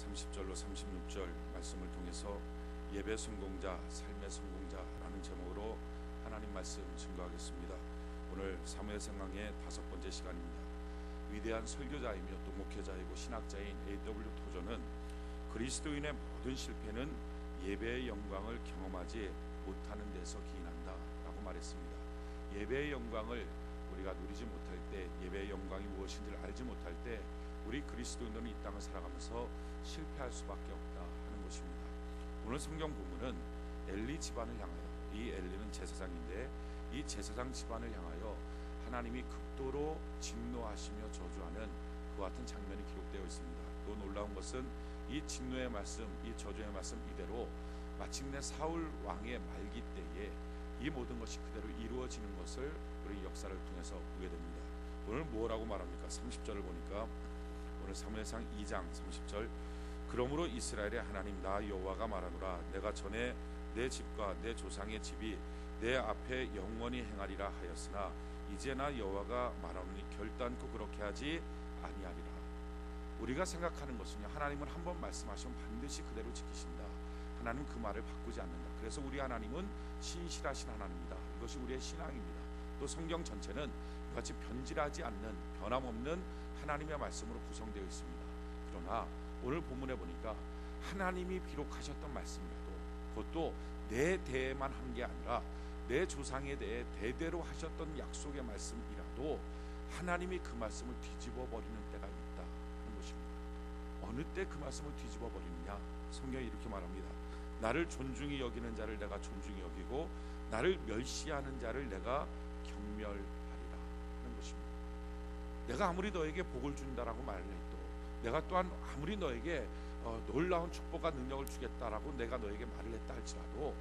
30절로 36절 말씀을 통해서 예배 성공자, 삶의 성공자라는 제목으로 하나님 말씀 증거하겠습니다. 오늘 사무엘상강의 5번째 시간입니다. 위대한 설교자이며 또 목회자이고 신학자인 A.W. 토저는 그리스도인의 모든 실패는 예배의 영광을 경험하지 못하는 데서 기인한다 라고 말했습니다. 예배의 영광을 우리가 누리지 못할 때, 예배의 영광이 무엇인지를 알지 못할 때 우리 그리스도인들은 이 땅을 살아가면서 실패할 수밖에 없다 하는 것입니다. 오늘 성경 본문은 엘리 집안을 향하여, 이 엘리는 제사장인데 이 제사장 집안을 향하여 하나님이 극도로 진노하시며 저주하는 그와 같은 장면이 기록되어 있습니다. 또 놀라운 것은 이 진노의 말씀, 이 저주의 말씀 이대로 마침내 사울 왕의 말기 때에 이 모든 것이 그대로 이루어지는 것을 우리 역사를 통해서 보게 됩니다. 오늘 뭐라고 말합니까? 30절을 보니까 오늘 사무엘상 2장 30절, 그러므로 이스라엘의 하나님 나 여호와가 말하노라, 내가 전에 내 집과 내 조상의 집이 내 앞에 영원히 행하리라 하였으나 이제 나 여호와가 말하노니 결단코 그렇게 하지 아니하리라. 우리가 생각하는 것은요, 하나님은 한번 말씀하시면 반드시 그대로 지키신다. 하나님 그 말을 바꾸지 않는다. 그래서 우리 하나님은 신실하신 하나님이다. 이것이 우리의 신앙입니다. 또 성경 전체는 이같이 변질하지 않는, 변함없는 하나님의 말씀으로 구성되어 있습니다. 그러나 오늘 본문에 보니까 하나님이 비록 하셨던 말씀이라도, 그것도 내 대에만 한 게 아니라 내 조상에 대해 대대로 하셨던 약속의 말씀이라도 하나님이 그 말씀을 뒤집어 버리는 때가 있다 하는 것입니다. 어느 때 그 말씀을 뒤집어 버리느냐? 성경이 이렇게 말합니다. 나를 존중히 여기는 자를 내가 존중히 여기고 나를 멸시하는 자를 내가 경멸하리라 하는 것입니다. 내가 아무리 너에게 복을 준다라고 말을 해도, 내가 또한 아무리 너에게 놀라운 축복과 능력을 주겠다라고 내가 너에게 말을 했다 할지라도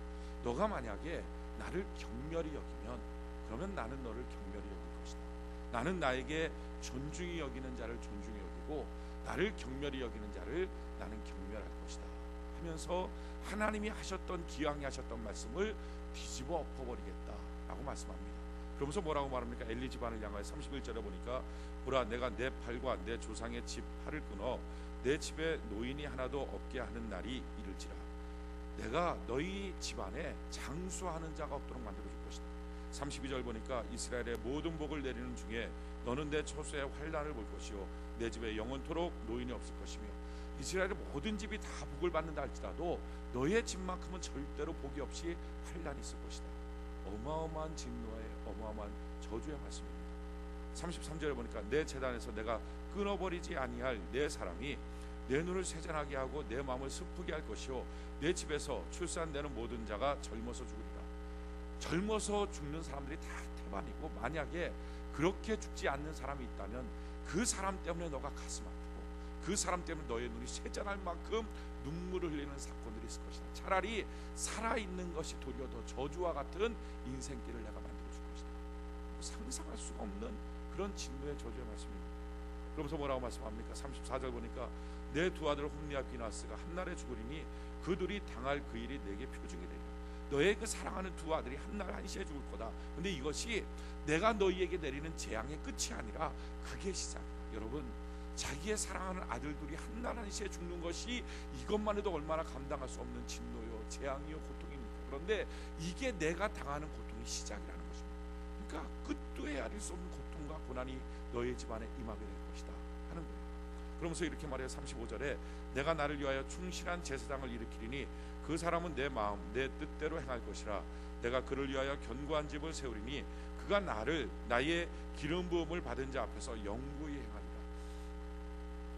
너가 만약에 나를 경멸히 여기면, 그러면 나는 너를 경멸히 여길 것이다. 나는 나에게 존중히 여기는 자를 존중히 여기고 나를 경멸히 여기는 자를 나는 경멸할 것이다 하면서 하나님이 하셨던, 기왕에 하셨던 말씀을 뒤집어 엎어버리겠다라고 말씀합니다. 그러면서 뭐라고 말합니까? 엘리 집안을 향하여 31절에 보니까, 보라 내가 내 팔과 내 조상의 집 팔을 끊어 내 집에 노인이 하나도 없게 하는 날이 이를지라. 내가 너희 집안에 장수하는 자가 없도록 만들어줄 것이다. 32절 보니까 이스라엘의 모든 복을 내리는 중에 너는 내 처소에 환난을 볼 것이요 내 집에 영원토록 노인이 없을 것이며, 이스라엘의 모든 집이 다 복을 받는다 할지라도 너의 집만큼은 절대로 복이 없이 환난이 있을 것이다. 어마어마한 진노의 어마어마한 저주의 말씀입니다. 33절에 보니까 내 제단에서 내가 끊어버리지 아니할 내 사람이 내 눈을 세잔하게 하고 내 마음을 슬프게 할 것이요 내 집에서 출산되는 모든 자가 젊어서 죽으리라. 젊어서 죽는 사람들이 다 태반이고, 만약에 그렇게 죽지 않는 사람이 있다면 그 사람 때문에 너가 가슴 아프고 그 사람 때문에 너의 눈이 쇠잔할 만큼 눈물을 흘리는 사건들이 있을 것이다. 차라리 살아있는 것이 도리어 더 저주와 같은 인생길을 내가 만들어줄 것이다. 상상할 수가 없는 그런 진노의 저주의 말씀입니다. 그러면서 뭐라고 말씀합니까? 34절 보니까 내 두 아들 홈리와 비나스가 한날에 죽으리니 그들이 당할 그 일이 내게 표징이 되리라. 너의 그 사랑하는 두 아들이 한날 한시에 죽을 거다. 근데 이것이 내가 너희에게 내리는 재앙의 끝이 아니라 그게 시작이다. 여러분, 자기의 사랑하는 아들들이 한날 한시에 죽는 것이 이것만 해도 얼마나 감당할 수 없는 진노요, 재앙이요, 고통입니까? 그런데 이게 내가 당하는 고통의 시작이라는 것입니다. 그러니까 끝도 헤아릴 수 없는 고통과 고난이 너의 집안에 임하게 될 것이다 하는 거예요. 그러면서 이렇게 말해요. 35절에 내가 나를 위하여 충실한 제사장을 일으키리니 그 사람은 내 마음 내 뜻대로 행할 것이라. 내가 그를 위하여 견고한 집을 세우리니 그가 나의 기름 부음을 받은 자 앞에서 영구히 행하리라.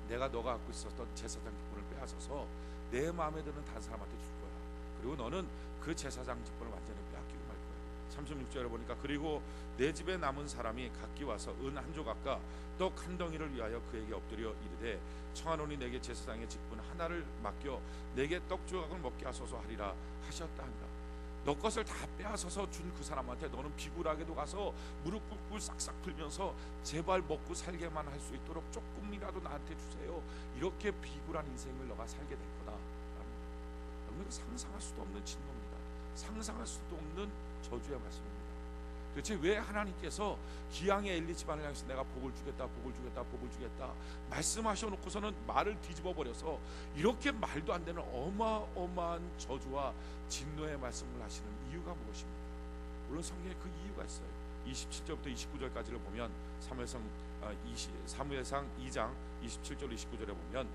내가 너가 갖고 있었던 제사장 직분을 빼앗아서 내 마음에 드는 다른 사람한테 줄 거야. 그리고 너는 그 제사장 직분을 완전히 빼앗기고 말 거야. 36절에 보니까 그리고 내 집에 남은 사람이 각기 와서 은 한 조각과 떡 한 덩이를 위하여 그에게 엎드려 이르되 청하노니 내게 제사장의 직분 하나를 맡겨 내게 떡 조각을 먹게 하소서 하리라 하셨다 하니라. 너 것을 다 빼앗아서 준 그 사람한테 너는 비굴하게도 가서 무릎 꿇고 싹싹 풀면서 제발 먹고 살게만 할 수 있도록 조금이라도 나한테 주세요. 이렇게 비굴한 인생을 너가 살게 될 거다. 여러분, 상상할 수도 없는 진노입니다. 상상할 수도 없는 저주의 말씀입니다. 도대체 왜 하나님께서 기양의 엘리 집안을 향해서 내가 복을 주겠다, 복을 주겠다, 복을 주겠다 말씀하셔놓고서는 말을 뒤집어 버려서 이렇게 말도 안 되는 어마어마한 저주와 진노의 말씀을 하시는 이유가 무엇입니까? 물론 성경에 그 이유가 있어요. 27절부터 29절까지를 보면 사무엘상 2장 27절 29절에 보면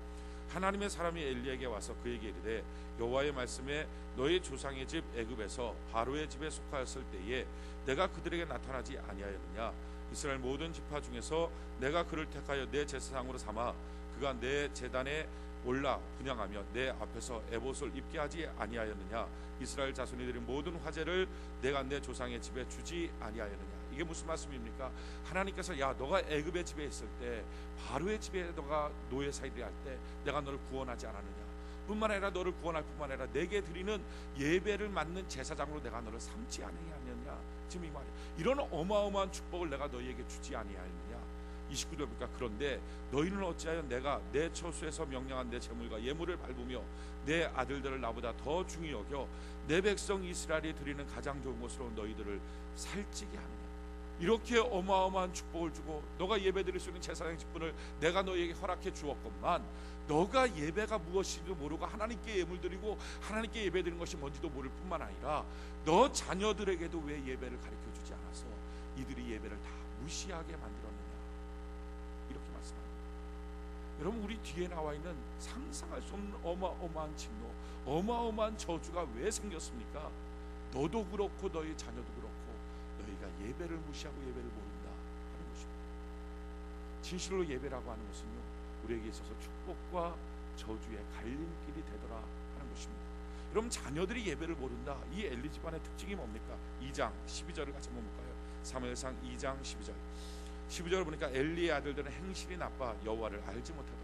하나님의 사람이 엘리에게 와서 그에게 이르되 여호와의 말씀에 너희 조상의 집 애굽에서 바로의 집에 속하였을 때에 내가 그들에게 나타나지 아니하였느냐? 이스라엘 모든 지파 중에서 내가 그를 택하여 내 제사장으로 삼아 그가 내 제단에 올라 분향하며 내 앞에서 에봇을 입게 하지 아니하였느냐? 이스라엘 자손이 드린 모든 화제를 내가 내 조상의 집에 주지 아니하였느냐? 이게 무슨 말씀입니까? 하나님께서 야 너가 애굽의 집에 있을 때 바로의 집에 너가 노예 사이를 할 때 내가 너를 구원하지 않았느냐? 뿐만 아니라 너를 구원할 뿐만 아니라 내게 드리는 예배를 맡는 제사장으로 내가 너를 삼지 아니하였느냐? 지금 이 말이에요. 이런 어마어마한 축복을 내가 너희에게 주지 아니하였느냐? 29절 보니까 그런데 너희는 어찌하여 내가 내 처소에서 명령한 내 제물과 예물을 밟으며 내 아들들을 나보다 더 중히 여겨 내 백성 이스라엘이 드리는 가장 좋은 것으로 너희들을 살찌게 하느냐? 이렇게 어마어마한 축복을 주고 너가 예배드릴 수 있는 제사장 직분을 내가 너희에게 허락해 주었건만 너가 예배가 무엇인지도 모르고 하나님께 예물 드리고 하나님께 예배 드리는 것이 뭔지도 모를 뿐만 아니라 너 자녀들에게도 왜 예배를 가르쳐 주지 않아서 이들이 예배를 다 무시하게 만들었느냐? 이렇게 말씀합니다. 여러분 우리 뒤에 나와 있는 상상할 수 없는 어마어마한 진노, 어마어마한 저주가 왜 생겼습니까? 너도 그렇고 너희 자녀도 그렇고 너희가 예배를 무시하고 예배를 모른다 하는 것입니다. 진실로 예배라고 하는 것은요 우리에게 있어서 축복과 저주의 갈림길이 되더라 하는 것입니다. 여러분 자녀들이 예배를 모른다. 이 엘리 집안의 특징이 뭡니까? 2장 12절을 같이 한번 볼까요? 사무엘상 2장 12절 12절을 보니까 엘리의 아들들은 행실이 나빠 여호와를 알지 못하더라.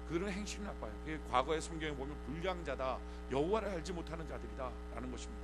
그들은 행실이 나빠요. 과거의 성경에 보면 불량자다, 여호와를 알지 못하는 자들이다 라는 것입니다.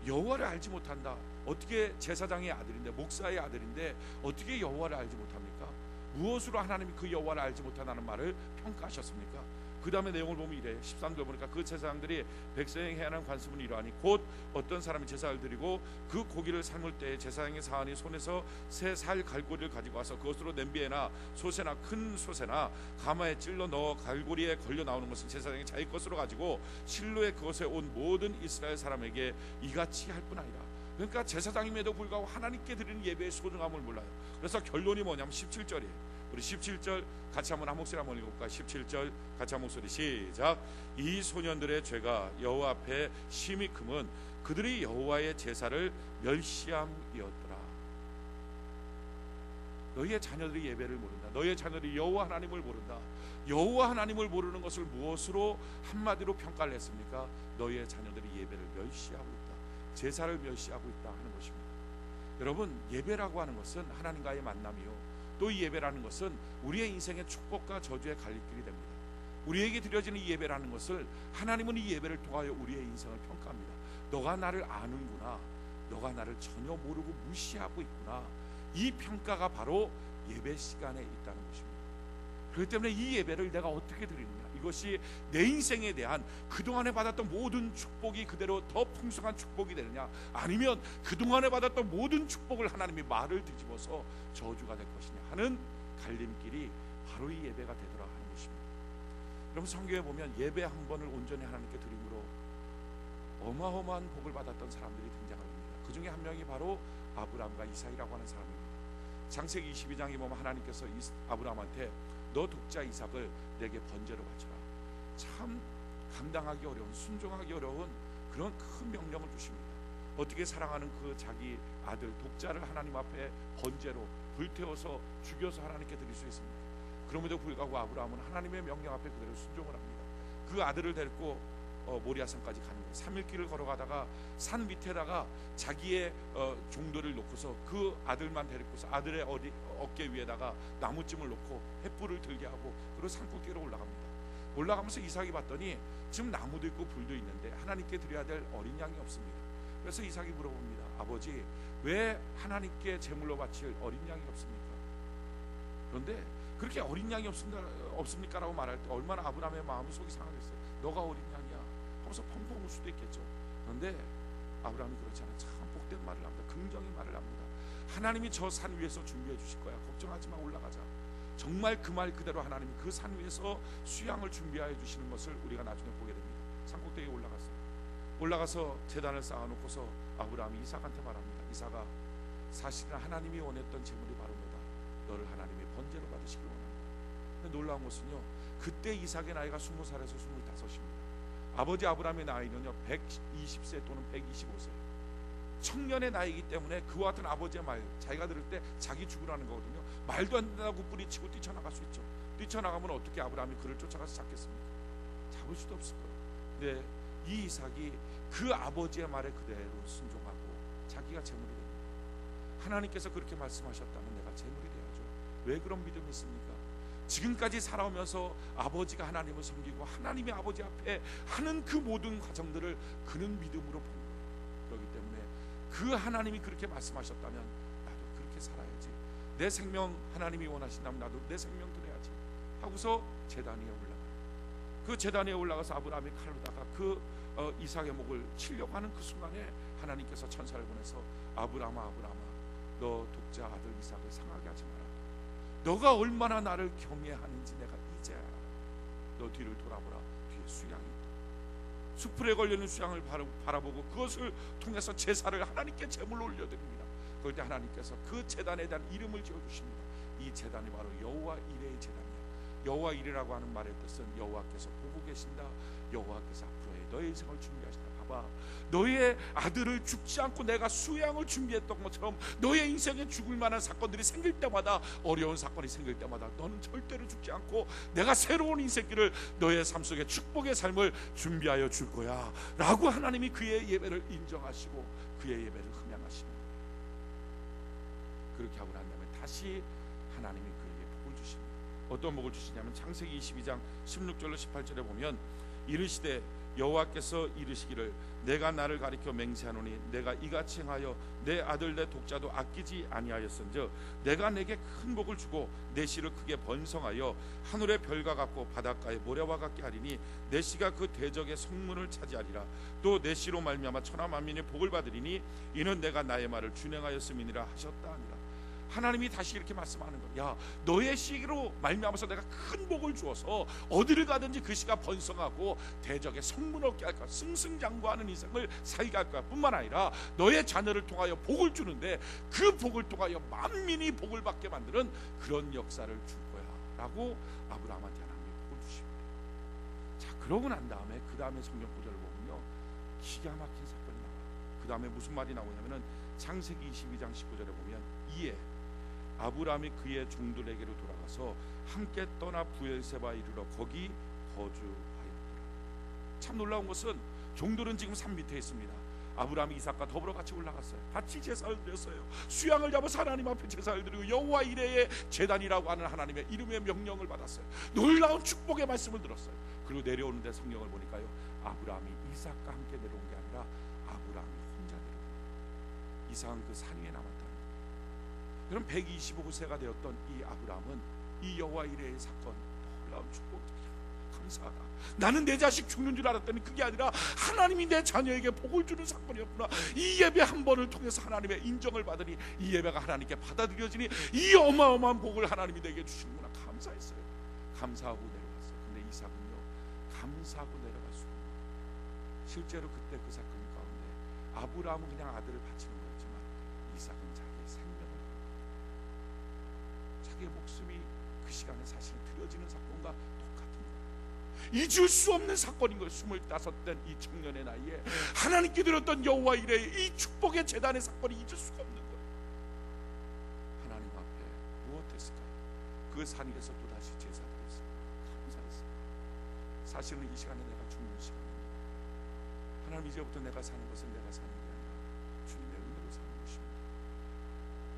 여호와를 알지 못한다. 어떻게 제사장의 아들인데 목사의 아들인데 어떻게 여호와를 알지 못합니까? 무엇으로 하나님이 그 여호와를 알지 못한다는 말을 평가하셨습니까? 그 다음에 내용을 보면 이래요. 13절 보니까 그 제사장들이 백성에게 해야 하는 관습은 이러하니 곧 어떤 사람이 제사를 드리고 그 고기를 삶을 때 제사장의 사안이 손에서 새 살 갈고리를 가지고 와서 그것으로 냄비에나 솥에나 큰 솥에나 가마에 찔러 넣어 갈고리에 걸려 나오는 것은 제사장이 자기 것으로 가지고 실로에 그것에 온 모든 이스라엘 사람에게 이같이 할 뿐 아니라. 그러니까 제사장임에도 불구하고 하나님께 드리는 예배의 소중함을 몰라요. 그래서 결론이 뭐냐면 17절이에요. 우리 17절 같이 한번 한 목소리 한번 읽어볼까요? 17절 같이 한 목소리 시작. 이 소년들의 죄가 여호와 앞에 심히 크면 그들이 여호와의 제사를 멸시함이었더라. 너희의 자녀들이 예배를 모른다. 너희의 자녀들이 여호와 하나님을 모른다. 여호와 하나님을 모르는 것을 무엇으로 한마디로 평가를 했습니까? 너희의 자녀들이 예배를 멸시하고 있다. 제사를 멸시하고 있다 하는 것입니다. 여러분 예배라고 하는 것은 하나님과의 만남이요 또 이 예배라는 것은 우리의 인생의 축복과 저주의 갈림길이 됩니다. 우리에게 드려지는 이 예배라는 것을 하나님은 이 예배를 통하여 우리의 인생을 평가합니다. 너가 나를 아는구나. 너가 나를 전혀 모르고 무시하고 있구나. 이 평가가 바로 예배 시간에 있다는 것입니다. 그렇기 때문에 이 예배를 내가 어떻게 드리느냐, 이것이 내 인생에 대한 그동안에 받았던 모든 축복이 그대로 더 풍성한 축복이 되느냐, 아니면 그동안에 받았던 모든 축복을 하나님이 말을 뒤집어서 저주가 될 것이냐 하는 갈림길이 바로 이 예배가 되더라 하는 것입니다. 여러분 성경에 보면 예배 한 번을 온전히 하나님께 드림으로 어마어마한 복을 받았던 사람들이 등장합니다. 그 중에 한 명이 바로 아브라함과 이삭이라고 하는 사람입니다. 창세기 22장에 보면 하나님께서 아브라함한테 너 독자 이삭을 내게 번제로 바쳐라. 참 감당하기 어려운, 순종하기 어려운 그런 큰 명령을 주십니다. 어떻게 사랑하는 그 자기 아들 독자를 하나님 앞에 번제로 불태워서 죽여서 하나님께 드릴 수 있습니까? 그럼에도 불구하고 아브라함은 하나님의 명령 앞에 그대로 순종을 합니다. 그 아들을 데리고 모리아산까지 가는 거예요. 3일 길을 걸어가다가 산 밑에다가 자기의 종들을 놓고서 그 아들만 데리고서 아들의 어깨 위에다가 나무찜을 놓고 횃불을 들게 하고 그리고 산꼭대기로 올라갑니다. 올라가면서 이삭이 봤더니 지금 나무도 있고 불도 있는데 하나님께 드려야 될 어린 양이 없습니다. 그래서 이삭이 물어봅니다. 아버지, 왜 하나님께 제물로 바칠 어린 양이 없습니까? 그런데 그렇게 어린 양이 없습니까? 라고 말할 때 얼마나 아브라함의 마음이 속이 상하겠어요. 너가 어린 양이야 하면서 펑펑 울 수도 있겠죠. 그런데 아브라함이 그렇지 않아요. 참 복된 말을 합니다. 긍정의 말을 합니다. 하나님이 저 산 위에서 준비해 주실 거야. 걱정하지 마. 올라가자. 정말 그 말 그대로 하나님이 그 산 위에서 수양을 준비하여 주시는 것을 우리가 나중에 보게 됩니다. 산꼭대기에 올라가서 제단을 쌓아놓고서 아브라함이 이삭한테 말합니다. 이삭아, 사실은 하나님이 원했던 재물이 바로 너다. 너를 하나님이 번제로 받으시길 원합니다. 근데 놀라운 것은요, 그때 이삭의 나이가 20살에서 25입니다. 아버지 아브라함의 나이는요 120세 또는 125세, 청년의 나이이기 때문에 그와 같은 아버지의 말, 자기가 들을 때 자기 죽으라는 거거든요. 말도 안 된다고 뿌리치고 뛰쳐나갈 수 있죠. 뛰쳐나가면 어떻게 아브라함이 그를 쫓아가서 잡겠습니까? 잡을 수도 없을 거예요. 근데 이 이삭이 그 아버지의 말에 그대로 순종하고 자기가 재물이 됩니다. 하나님께서 그렇게 말씀하셨다면 내가 재물이 돼야죠. 왜 그런 믿음이 있습니까? 지금까지 살아오면서 아버지가 하나님을 섬기고 하나님이 아버지 앞에 하는 그 모든 과정들을 그는 믿음으로 본 거예요. 그렇기 때문에 그 하나님이 그렇게 말씀하셨다면 나도 그렇게 살아야지. 내 생명 하나님이 원하신다면 나도 내 생명 드려야지 하고서 제단 위에 올라가요. 그 제단 위에 올라가서 아브라함이 칼로다가 그 이삭의 목을 치려고 하는 그 순간에 하나님께서 천사를 보내서 아브라함아, 아브라함아, 너 독자 아들 이삭을 상하게 하지 마라. 너가 얼마나 나를 경외하는지 내가 이제 알아. 너 뒤를 돌아보라. 뒤에 수양이 있다. 수풀에 걸려있는 수양을 바라보고 그것을 통해서 제사를 하나님께 제물로 올려드립니다. 그럴 때 하나님께서 그 제단에 대한 이름을 지어주십니다. 이 제단이 바로 여호와 이레의 제단이야. 여호와 이레라고 하는 말의 뜻은 여호와께서 보고 계신다. 여호와께서 앞으로의 너의 인생을 준비하신다. 봐봐, 너의 아들을 죽지 않고 내가 수양을 준비했던 것처럼 너의 인생에 죽을 만한 사건들이 생길 때마다, 어려운 사건이 생길 때마다 너는 절대로 죽지 않고 내가 새로운 인생길을, 너의 삶 속에 축복의 삶을 준비하여 줄 거야 라고 하나님이 그의 예배를 인정하시고 그의 예배를 흠양하십니다. 그렇게 하고 난 다음에 다시 하나님이 그에게 복을 주십니다. 어떤 복을 주시냐면 창세기 22장 16절로 18절에 보면 이르시되 여호와께서 이르시기를 내가 나를 가리켜 맹세하노니 내가 이같이 행하여 내 아들 내 독자도 아끼지 아니하였은즉 내가 내게 큰 복을 주고 내 씨를 크게 번성하여 하늘의 별과 같고 바닷가의 모래와 같게 하리니 내 씨가 그 대적의 성문을 차지하리라. 또 내 씨로 말미암아 천하 만민의 복을 받으리니 이는 내가 나의 말을 준행하였음이니라 하셨다 하니라. 하나님이 다시 이렇게 말씀하는 거야. 야, 너의 씨로 말미암아서 내가 큰 복을 주어서 어디를 가든지 그 씨가 번성하고 대적의 성문을 얻게 할 거야. 승승장구하는 인생을 살게 할 거야. 뿐만 아니라 너의 자녀를 통하여 복을 주는데 그 복을 통하여 만민이 복을 받게 만드는 그런 역사를 줄 거야 라고 아브라함한테 하나님이 복을 주십니다. 자, 그러고 난 다음에 그 다음에 성경 구절을 보면요, 기가 막힌 사건이 나와요. 그 다음에 무슨 말이 나오냐면은 창세기 22장 19절에 보면 이에 아브라함이 그의 종들에게로 돌아가서 함께 떠나 부엘세바에 이르러 거기 거주하였더라. 참 놀라운 것은 종들은 지금 산 밑에 있습니다. 아브라함이 이삭과 더불어 같이 올라갔어요. 같이 제사를 드렸어요. 수양을 잡아서 하나님 앞에 제사를 드리고 여호와 이레의 제단이라고 하는 하나님의 이름의 명령을 받았어요. 놀라운 축복의 말씀을 들었어요. 그리고 내려오는데 성경을 보니까요, 아브라함이 이삭과 함께 내려온 게 아니라 아브라함이 혼자 내려온, 이삭은 그 산 위에 남았다. 그럼 125세가 되었던 이 아브라함은 이 여호와 이레의 사건, 놀라운 축복, 감사하다. 나는 내 자식 죽는 줄 알았더니 그게 아니라 하나님이 내 자녀에게 복을 주는 사건이었구나. 이 예배 한 번을 통해서 하나님의 인정을 받으니 이 예배가 하나님께 받아들여지니 이 어마어마한 복을 하나님이 내게 주시는구나. 감사했어요. 감사하고 내려갔어요. 근데 이삭은요, 감사하고 내려갈 수 없는, 실제로 그때 그 사건 가운데 아브라함은 그냥 아들을 바치는 거였지만 이삭은 자기의 생명을, 자기의 목숨이 그 시간에 사실 드려지는 사건과 똑같은 거예요. 잊을 수 없는 사건인 거예요. 25된 이 청년의 나이에 하나님께 드렸던 여호와 이레의 이 축복의 제단의 사건이 잊을 수가 없는 거예요. 하나님 앞에 무엇했을까요? 그 산 위에서 또다시 제사드렸어요. 감사했어요. 사실은 이 시간에 내가 죽는 시간입니다. 하나님, 이제부터 내가 사는 것은 내가 사는 게 아니라 주님의 은혜로 사는 것입니다.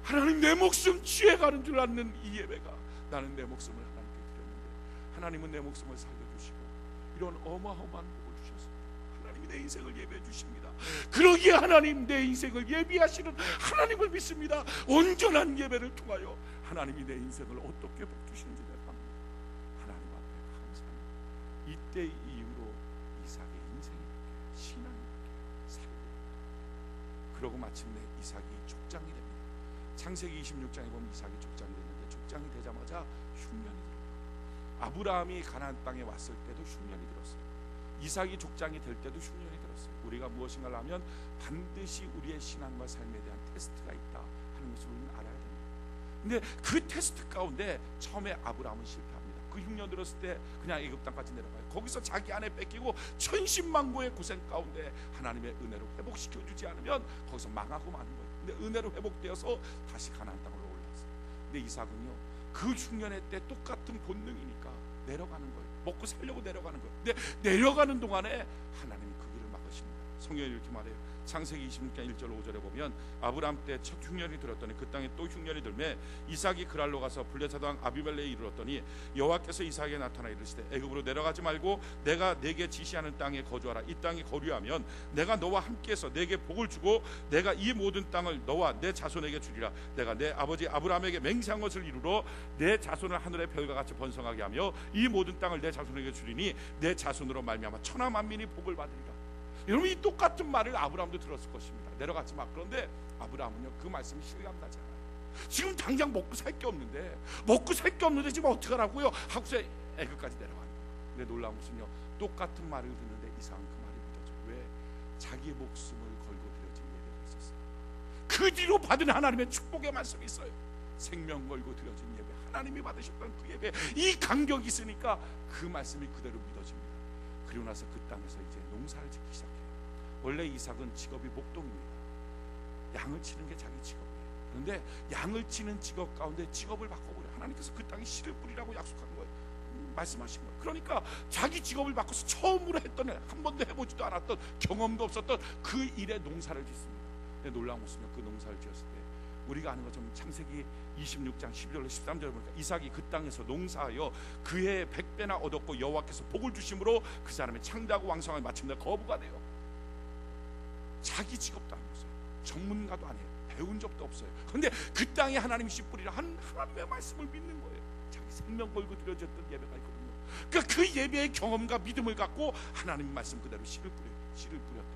하나님, 내 목숨 취해가는 줄 아는 이 예배가, 나는 내 목숨을 하나님께 드렸는데 하나님은 내 목숨을 살려주시고 이런 어마어마한 복을 주셨습니다. 하나님이 내 인생을 예배해 주십니다. 그러기에 하나님, 내 인생을 예비하시는 하나님을 믿습니다. 온전한 예배를 통하여 하나님이 내 인생을 어떻게 복 주시는지 내가 압니다. 하나님 앞에 감사합니다. 이때 이후로 이삭의 인생이 바뀌어요. 신앙이 바뀌어요. 살고, 그러고 마침내 이삭이 족장이 됩니다. 창세기 26장에 보면 이삭이 족장이 됐는데 족장이 되자마자 흉년이 들어요. 아브라함이 가나안 땅에 왔을 때도 흉년이 들었어요. 이삭이 족장이 될 때도 흉년이 들었어요. 우리가 무엇인가를 하면 반드시 우리의 신앙과 삶에 대한 테스트가 있다 하는 것을 우리는 알아야 됩니다. 근데 그 테스트 가운데 처음에 아브라함은 실패합니다. 그 흉년 들었을 때 그냥 애굽 땅까지 내려가요. 거기서 자기 아내 뺏기고 천신만고의 고생 가운데 하나님의 은혜로 회복시켜 주지 않으면 거기서 망하고 마는 거예요. 근데 은혜로 회복되어서 다시 가나안 땅으로 올라왔어요. 근데 이삭은요, 그 흉년의 때 똑같은 본능이니까 내려가는 거예요. 먹고 살려고 내려가는 거예요. 근데 내려가는 동안에 하나님이 그 길을 막으십니다. 성경이 이렇게 말해요. 창세기 26장 1절 5절에 보면 아브라함 때 첫 흉년이 들었더니 그 땅에 또 흉년이 들매 이삭이 그랄로 가서 블레셋 왕 아비멜레에 이르렀더니 여호와께서 이삭에게 나타나 이르시되 애굽으로 내려가지 말고 내가 네게 지시하는 땅에 거주하라. 이 땅이 거류하면 내가 너와 함께해서 네게 복을 주고 내가 이 모든 땅을 너와 내 자손에게 주리라. 내가 내 아버지 아브라함에게 맹세한 것을 이루러 내 자손을 하늘의 별과 같이 번성하게 하며 이 모든 땅을 내 자손에게 주리니 내 자손으로 말미암아 천하 만민이 복을 받으리라. 여러분, 이 똑같은 말을 아브라함도 들었을 것입니다. 내려가지 마. 그런데 아브라함은요, 그 말씀이 실감나지 않아요. 지금 당장 먹고 살 게 없는데 지금 어떡하라고요 하고서 애굽까지 내려가는 거예요. 근데 놀라운 것은요, 똑같은 말을 듣는데 이상한 그 말이 믿어져. 왜? 자기 목숨을 걸고 드려진 예배가 있었어요. 그 뒤로 받은 하나님의 축복의 말씀이 있어요. 생명 걸고 드려진 예배, 하나님이 받으셨던 그 예배, 이 간격이 있으니까 그 말씀이 그대로 믿어집니다. 그리고 나서 그 땅에서 이제 농사를 짓기 시작해요. 원래 이삭은 직업이 목동입니다. 양을 치는 게 자기 직업이에요. 그런데 양을 치는 직업 가운데 직업을 바꿔버려요. 하나님께서 그 땅에 씨를 뿌리라고 약속한 거예요. 말씀하신 거예요. 그러니까 자기 직업을 바꿔서 처음으로 했던, 한 번도 해보지도 않았던, 경험도 없었던 그 일에 농사를 짓습니다. 근데 놀라운 것은요, 그 농사를 지었을 때 우리가 아는 것처럼 창세기 26장 12절 13절에 보니까 이삭이 그 땅에서 농사하여 그의 100배나 얻었고 여호와께서 복을 주심으로 그 사람의 창대하고 왕성함이 마침내 거부가 돼요. 자기 직업도 안 했어요. 전문가도 아니에요. 배운 적도 없어요. 그런데 그 땅에 하나님이 씨 뿌리라 한 하나님의 말씀을 믿는 거예요. 자기 생명 걸고 드려졌던 예배가 있거든요. 그러니까 그 예배의 경험과 믿음을 갖고 하나님 말씀 그대로 씨를 뿌렸더니요,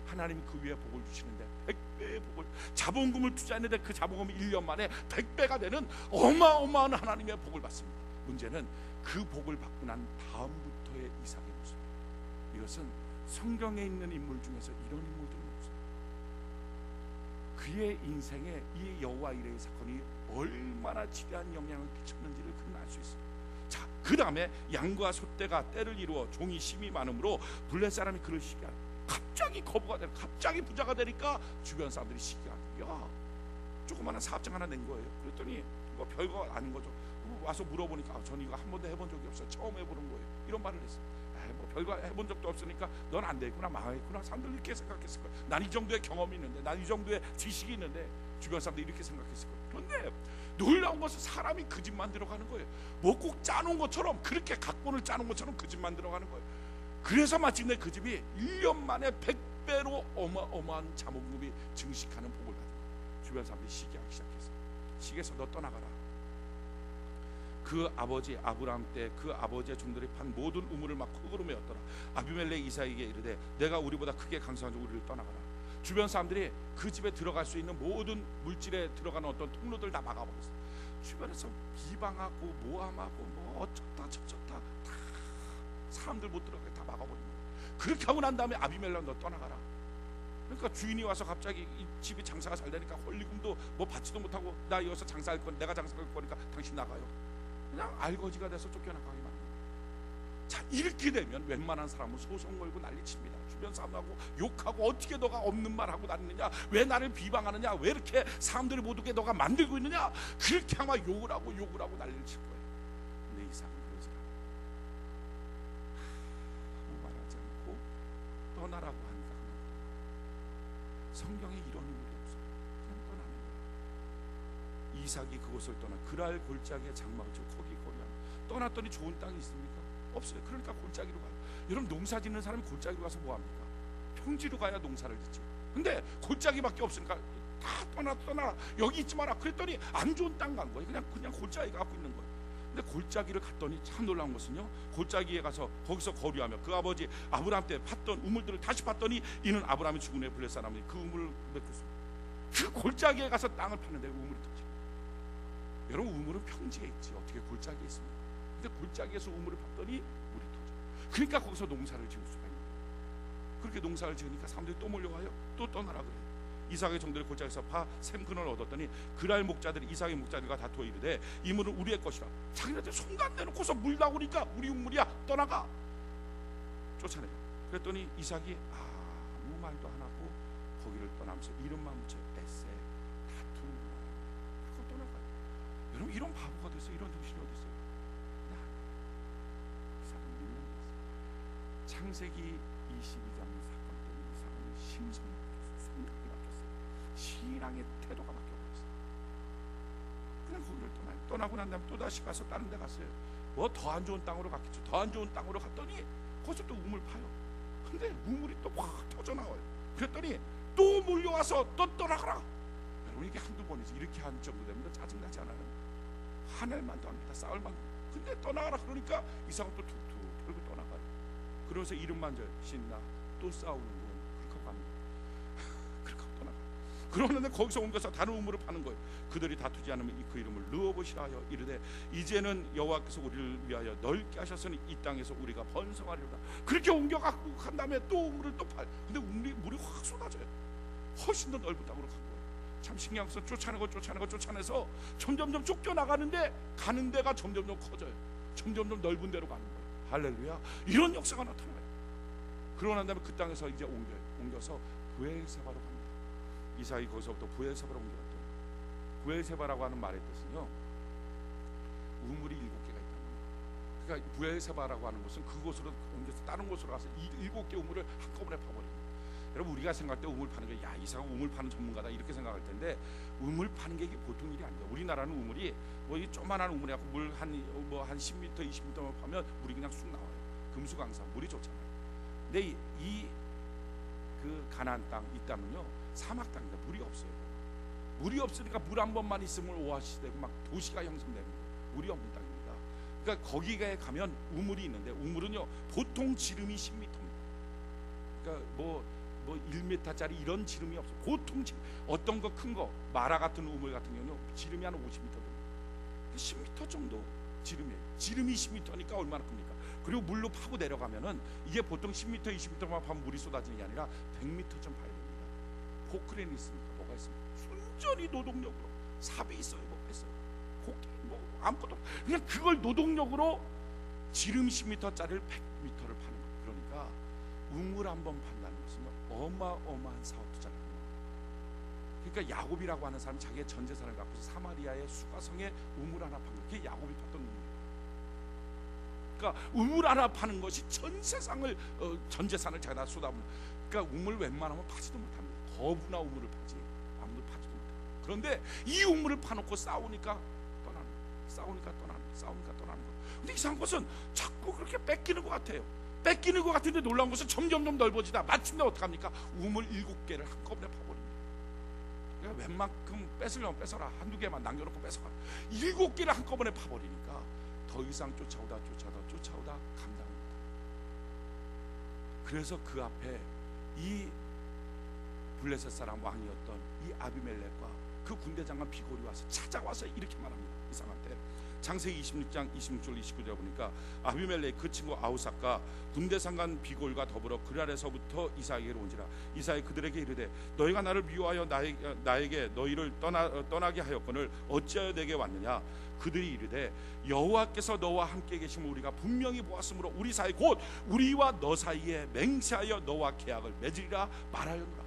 하나님이 그 위에 복을 주시는데 100배의 복을, 자본금을 투자했는데 그 자본금이 1년 만에 100배가 되는 어마어마한 하나님의 복을 받습니다. 문제는 그 복을 받고 난 다음부터의 이삭의 모습. 이것은 성경에 있는 인물 중에서 이런 인물들은 없어요. 그의 인생에 이 여호와 이레의 사건이 얼마나 지대한 영향을 끼쳤는지를 그는 알 수 있어요. 자, 그 다음에 양과 소떼가 때를 이루어 종이 심이 많으므로 블레 사람이 그를 시기하고 갑자기 거부가 되고 갑자기 부자가 되니까 주변 사람들이 시기하고, 야, 조그마한 사업장 하나 낸 거예요. 그랬더니 뭐 별거 아닌 거죠. 와서 물어보니까 전 이거 한 번도 해본 적이 없어요. 처음 해보는 거예요. 이런 말을 했어요. 뭐 별거 해본 적도 없으니까 넌 안 되겠구나, 망하겠구나. 사람들이 이렇게 생각했을 거예요. 난 이 정도의 경험이 있는데, 난 이 정도의 지식이 있는데, 주변 사람들이 이렇게 생각했을 거예요. 그런데 놀라운 것은 사람이 그 집 만들어가는 거예요. 뭐 꼭 짜놓은 것처럼, 그렇게 각본을 짜놓은 것처럼 그 집 만들어가는 거예요. 그래서 마침내 그 집이 1년 만에 100배로 어마어마한 자본금이 증식하는 복을 받은 거예요. 주변 사람들이 시기하기 시작했어요. 시기해서 너 떠나가라. 그 아버지 아브라함 때 그 아버지의 종들이 판 모든 우물을 막 흙으로 메었더라. 아비멜렉 이삭에게 이르되 내가 우리보다 크게 강성한 자 우리를 떠나가라. 주변 사람들이 그 집에 들어갈 수 있는 모든 물질에 들어가는 어떤 통로들 다 막아버렸어요. 주변에서 비방하고 모함하고 뭐 어쩌다 저쩌다 다 사람들 못 들어가게 다 막아버린 거예요. 그렇게 하고 난 다음에 아비멜렉 너 떠나가라. 그러니까 주인이 와서 갑자기 이 집이 장사가 잘 되니까 권리금도 뭐 받지도 못하고 나 여기서 장사할 건 내가 장사할 거니까 당신 나가요. 그냥 알거지가 돼서 쫓겨나가게 만든 거예요. 자, 이렇게 되면 웬만한 사람은 소송 걸고 난리칩니다. 주변 사람하고 욕하고 어떻게 너가 없는 말 하고 다니느냐, 왜 나를 비방하느냐, 왜 이렇게 사람들이 못 오게 너가 만들고 있느냐, 그렇게 아마 욕을 하고 난리를 칠 거예요. 근데 이삭은 그러지 않아요. 아무 말하지 않고 떠나라고 하니까 성경에 이런 인물이 없어요. 그냥 떠나는 거예요. 이삭이 그곳을 떠나 그랄 골짜기에 장막을 치고 거기 거리하며 떠났더니 좋은 땅이 있습니까? 없어요. 그러니까 골짜기로 가요. 여러분, 농사 짓는 사람이 골짜기로 가서 뭐합니까? 평지로 가야 농사를 짓지. 근데 골짜기밖에 없으니까 다 떠나 여기 있지 마라. 그랬더니 안 좋은 땅 간 거예요. 그냥 골짜기 갖고 있는 거예요. 근데 골짜기를 갔더니 참 놀라운 것은요, 골짜기에 가서 거기서 거류하며 그 아버지 아브라함 때 팠던 우물들을 다시 팠더니 이는 아브라함이 죽은 후에 블레 사람이 그 우물을 맺었습니다. 그 골짜기에 가서 땅을 파는데 우물이 터집니다. 여러분, 우물은 평지에 있지 어떻게 골짜기에 있습니까? 근데 골짜기에서 우물을 팠더니 물이 터져. 그러니까 거기서 농사를 지을 수가 있는 거예요. 그렇게 농사를 지으니까 사람들이 또 몰려가요. 또 떠나라 그래요. 이삭의 종들이 골짜기에서 파 샘근을 얻었더니 그랄 목자들이 이삭의 목자들과 다투어 이르되 이 물은 우리의 것이라. 자기네들 손간 대놓고서 물 나오니까 우리 우물이야, 떠나가. 쫓아내요. 그랬더니 이삭이 아무 말도 안 하고 거기를 떠나면서 이름만 붙여 에세 다투는 거야. 그거 떠나가요. 여러분, 이런 바보가 됐어요. 이런 정신이 어디 있어요? 이삭은 믿는 게 있어요. 창세기 22장 사건 때문에 이삭은 심성이 바뀌었어요. 생각이 바뀌었어요. 신앙의 태도가 바뀌어버렸어요. 그냥 거기를 떠나요. 떠나고 난 다음에 또 다시 가서 다른 데 갔어요. 뭐 더 안 좋은 땅으로 갔겠죠. 더 안 좋은 땅으로 갔더니 거기서 또 우물 파요. 근데 우물이 또 확 터져 나와요. 그랬더니 또 몰려와서 또 떠나가라. 여러분, 이게 한두 번이지 이렇게 한 정도 되면 짜증나지 않아요? 화낼만도 합니다. 싸울만도. 근데 떠나가라 그러니까 이삭은 또 툭툭 털고 떠나가요. 그러면서 이름만 져요. 신나 또 싸우는군. 그렇게 하고 갑니다. 그렇게 하고 떠나가요. 그러는데 거기서 옮겨서 다른 우물을 파는 거예요. 그들이 다투지 않으면 그 이름을 르호봇이라 하여 이르되 이제는 여호와께서 우리를 위하여 넓게 하셨으니 이 땅에서 우리가 번성하리로다. 그렇게 옮겨가고 간 다음에 또 우물을 또 파요. 근데 물이 확 쏟아져요. 훨씬 더 넓은 땅으로 간 거예요. 참 신기한 것은 쫓아내서 점점점 쫓겨나가는데 가는 데가 점점점 커져요. 점점점 넓은 데로 가는 거예요. 할렐루야. 이런 역사가 나타나요. 그러고 난 다음에 그 땅에서 이제 옮겨서 브엘세바로 갑니다. 이삭이 거기서부터 브엘세바로 옮겨갔대요. 브엘세바라고 하는 말의 뜻은요, 우물이 7개가 있다는 거예요. 그러니까 브엘세바라고 하는 것은 그곳으로 옮겨서 다른 곳으로 가서 7개 우물을 한꺼번에 파버립니다. 여러분, 우리가 생각할 때 우물 파는 게 야, 이삭은 우물 파는 전문가다 이렇게 생각할 텐데 우물 파는 게 이게 보통 일이 아닙니다. 우리나라는 우물이 뭐 이 조그만한 우물에 물 한 10m, 20m만 파면 물이 그냥 쑥 나와요. 금수강산 물이 좋잖아요. 근데 그 가나안 땅 이 땅은요 사막 땅입니다. 물이 없어요. 물이 없으니까 물 한 번만 있으면 오아시스 되고 막 도시가 형성되는 거예요. 물이 없는 땅입니다. 그러니까 거기에 가면 우물이 있는데 우물은요 보통 지름이 10m입니다. 그러니까 뭐 1m짜리 이런 지름이 없어요. 보통 지름, 어떤 거 큰 거 마라 같은 우물 같은 경우는 지름이 한 50m 됩니다. 10m 정도 지름이에요. 지름이 10m니까 얼마나 큽니까? 그리고 물로 파고 내려가면은 이게 보통 10m, 20m만 파면 물이 쏟아지는 게 아니라 100m 좀 파야 됩니다. 포크레인이 있습니까? 뭐가 있습니까? 순전히 노동력으로 삽이 있어요. 뭐가 있어요? 코끼 뭐 아무것도 그냥 그걸 노동력으로 지름 10m짜리를 100m를 파는 거예요. 그러니까 우물 한 번 판다는 것은 어마어마한 사업 투자를 하는 거예요. 그러니까 야곱이라고 하는 사람이 자기의 전 재산을 갖고서 사마리아의 수가성에 우물 하나 판 거예요. 그게 야곱이 팠던 우물이에요. 그러니까 우물 하나 파는 것이 전 세상을 전 재산을 자기가 쏟아붓는. 그러니까 우물 웬만하면 파지도 못합니다. 거부나 우물을 파지 아무도 파지도 못해요. 그런데 이 우물을 파놓고 싸우니까 떠나는 거예요. 싸우니까 떠나는 거예요. 근데 이상한 것은 자꾸 그렇게 뺏기는 것 같아요. 뺏기는 것 같은데 놀라운 것은 점점점 넓어지다 마침내 어떡합니까? 우물 7개를 한꺼번에 파버립니다. 그러니까 웬만큼 뺏으려면 뺏어라. 한두 개만 남겨놓고 뺏어가. 7개를 한꺼번에 파버리니까 더 이상 쫓아오다 감당합니다. 그래서 그 앞에 이 블레셋 사람 왕이었던 이 아비멜렉과 그 군대 장관 비골이 와서 찾아와서 이렇게 말합니다. 이삭한테 창세기 26장 26절 29절 보니까 아비멜렉 그 친구 아우삭과 군대 상관 비골과 더불어 그랄에서부터 이삭에게로 온지라. 이삭이 그들에게 이르되 너희가 나를 미워하여 나에게 너희를 떠나게 하였거늘 어찌하여 내게 왔느냐. 그들이 이르되 여호와께서 너와 함께 계심을 우리가 분명히 보았으므로 우리 사이 곧 우리와 너 사이에 맹세하여 너와 계약을 맺으리라 말하였노라.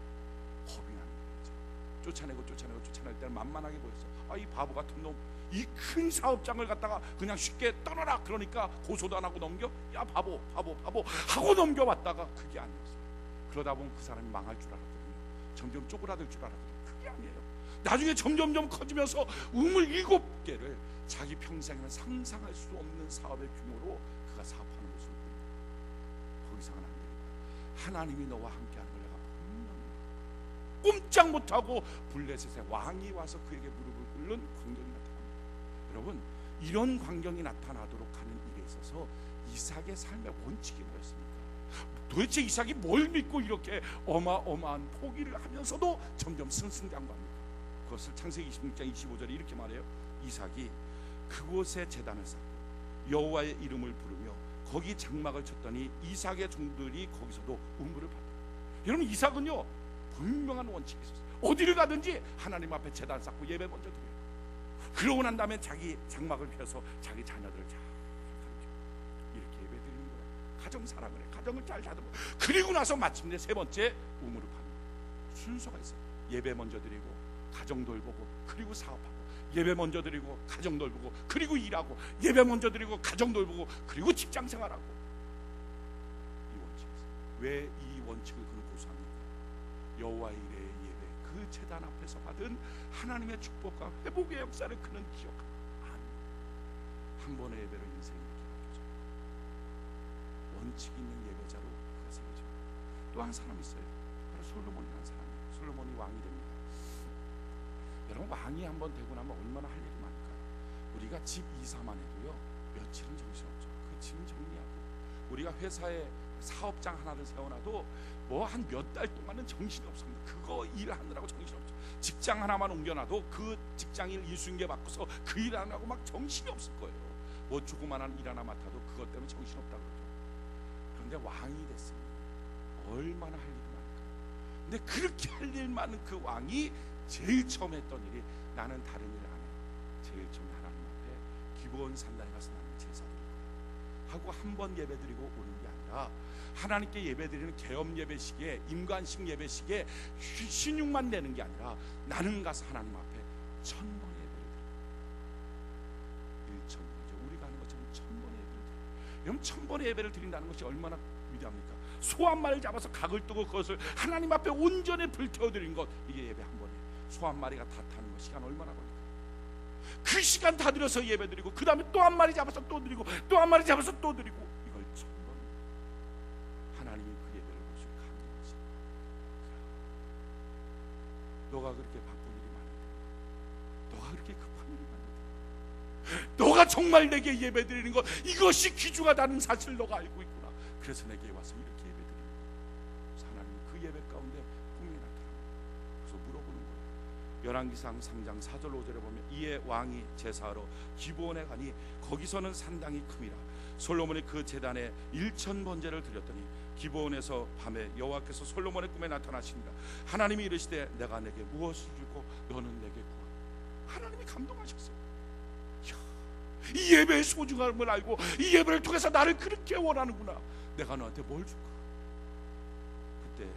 겁이 나는 거죠. 쫓아낼 때는 만만하게 보였어. 이 바보 같은 놈, 이 큰 사업장을 갖다가 그냥 쉽게 떠나라 그러니까 고소도 안 하고 넘겨? 야 바보 하고 넘겨왔다가 그게 아니었어요. 그러다 보면 그 사람이 망할 줄 알았거든요. 점점 쪼그라들 줄 알았거든요. 그게 아니에요. 나중에 점점점 커지면서 우물 7개를 자기 평생에는 상상할 수 없는 사업의 규모로 그가 사업하는 모습을 보입니다. 거기서는 안 되겠다. 하나님이 너와 함께하는 걸 내가 분명히 꼼짝 못하고 블레셋의 왕이 와서 그에게 무릎을 꿇는 광경이 나타납니다. 여러분, 이런 광경이 나타나도록 하는 일에 있어서 이삭의 삶의 원칙이 뭐였습니까? 도대체 이삭이 뭘 믿고 이렇게 어마어마한 포기를 하면서도 점점 승승장구합니까? 그것을 창세기 26장 25절에 이렇게 말해요. 이삭이 그곳에 제단을 쌓고 여호와의 이름을 부르며 거기 장막을 쳤더니 이삭의 종들이 거기서도 우물을 받더라. 여러분, 이삭은요 분명한 원칙이 있었어요. 어디를 가든지 하나님 앞에 제단 쌓고 예배 먼저 드려요. 그러고 난 다음에 자기 장막을 펴서 자기 자녀들을 잘 가르쳐 이렇게 예배 드리는 거예요. 가정 사랑을 해. 가정을 잘 다듬어. 그리고 나서 마침내 세 번째 우물을 파는 거예요. 순서가 있어요. 예배 먼저 드리고 가정 돌보고 그리고 사업하고, 예배 먼저 드리고 가정 돌보고 그리고 일하고, 예배 먼저 드리고 가정 돌보고 그리고 직장 생활하고. 이 원칙이었어요. 왜 이 원칙을 그는 고수합니까? 여호와의 일의 예배, 그 제단 앞에서 받은 하나님의 축복과 회복의 역사를 그는 기억합니다. 한 번의 예배로 인생이 이렇게 바뀌어져요. 원칙 있는 예배자로 그가 세워집니다. 또 한 사람이 있어요. 바로 솔로몬이라는 사람이에요. 솔로몬이 왕이 됩니다. 여러분, 왕이 한번 되고 나면 얼마나 할 일이 많을까요? 우리가 집 이사만 해도요 며칠은 정신없죠. 그 짐 정리하고, 우리가 회사에 사업장 하나를 세워놔도 뭐 한 몇 달 동안은 정신이 없습니다. 그거 일하느라고 정신없죠. 직장 하나만 옮겨놔도 그 직장일 이수인계 바꿔서 그 일 안 하고 막 정신이 없을 거예요. 뭐 조그만한 일 하나 맡아도 그것 때문에 정신없다고 그러죠. 그런데 왕이 됐으니 얼마나 할 일이 많을까요? 근데 그렇게 할 일 많은 그 왕이 제일 처음 했던 일이, 나는 다른 일 안 해. 제일 처음 하나님 앞에 기브온 산당에 가서 나는 제사 드릴 거야 하고 한 번 예배 드리고 오는 게 아니라, 하나님께 예배 드리는 개업 예배식에, 임관식 예배식에 신용만 내는 게 아니라 나는 가서 하나님 앞에 1000번의 예배를 드려요. 1000번이죠. 우리가 하는 것처럼 1000번의 예배를 드려요. 여러분, 1000번의 예배를 드린다는 것이 얼마나 위대합니까? 소 한 마리를 잡아서 각을 뜨고 그것을 하나님 앞에 온전히 불태워 드리는 것, 이게 예배 한 번이에요. 소 한 마리가 다 타는 거 시간 얼마나 걸릴까요? 그 시간 다 들여서 예배 드리고, 그 다음에 또 한 마리 잡아서 또 드리고, 또 한 마리 잡아서 또 드리고, 이걸 1000번. 하나님이 그 예배를 보시고 감동하시고, 너가 그렇게 바쁜 일이 많은데, 너가 그렇게 급한 일이 많은데, 너가 정말 내게 예배 드리는 것, 이것이 귀중하다는 사실을 너가 알고 있구나. 그래서 내게 와서 이렇게 예배 드리는 거야. 그래서 하나님이 그 예배 가운데 분명히 나타납니다. 그래서 물어보는 거예요. 열왕기상 3장 4절 5절에 보면, 이에 왕이 제사하러 기브온에 가니 거기서는 산당이 큼이라. 솔로몬이 그 제단에 1000번제를 드렸더니 기브온에서 밤에 여호와께서 솔로몬의 꿈에 나타나시니라. 하나님이 이르시되 내가 내게 무엇을 주고 너는 내게 구하라. 하나님이 감동하셨어요. 이 예배의 소중함을 알고 이 예배를 통해서 나를 그렇게 원하는구나. 내가 너한테 뭘 줄까? 그때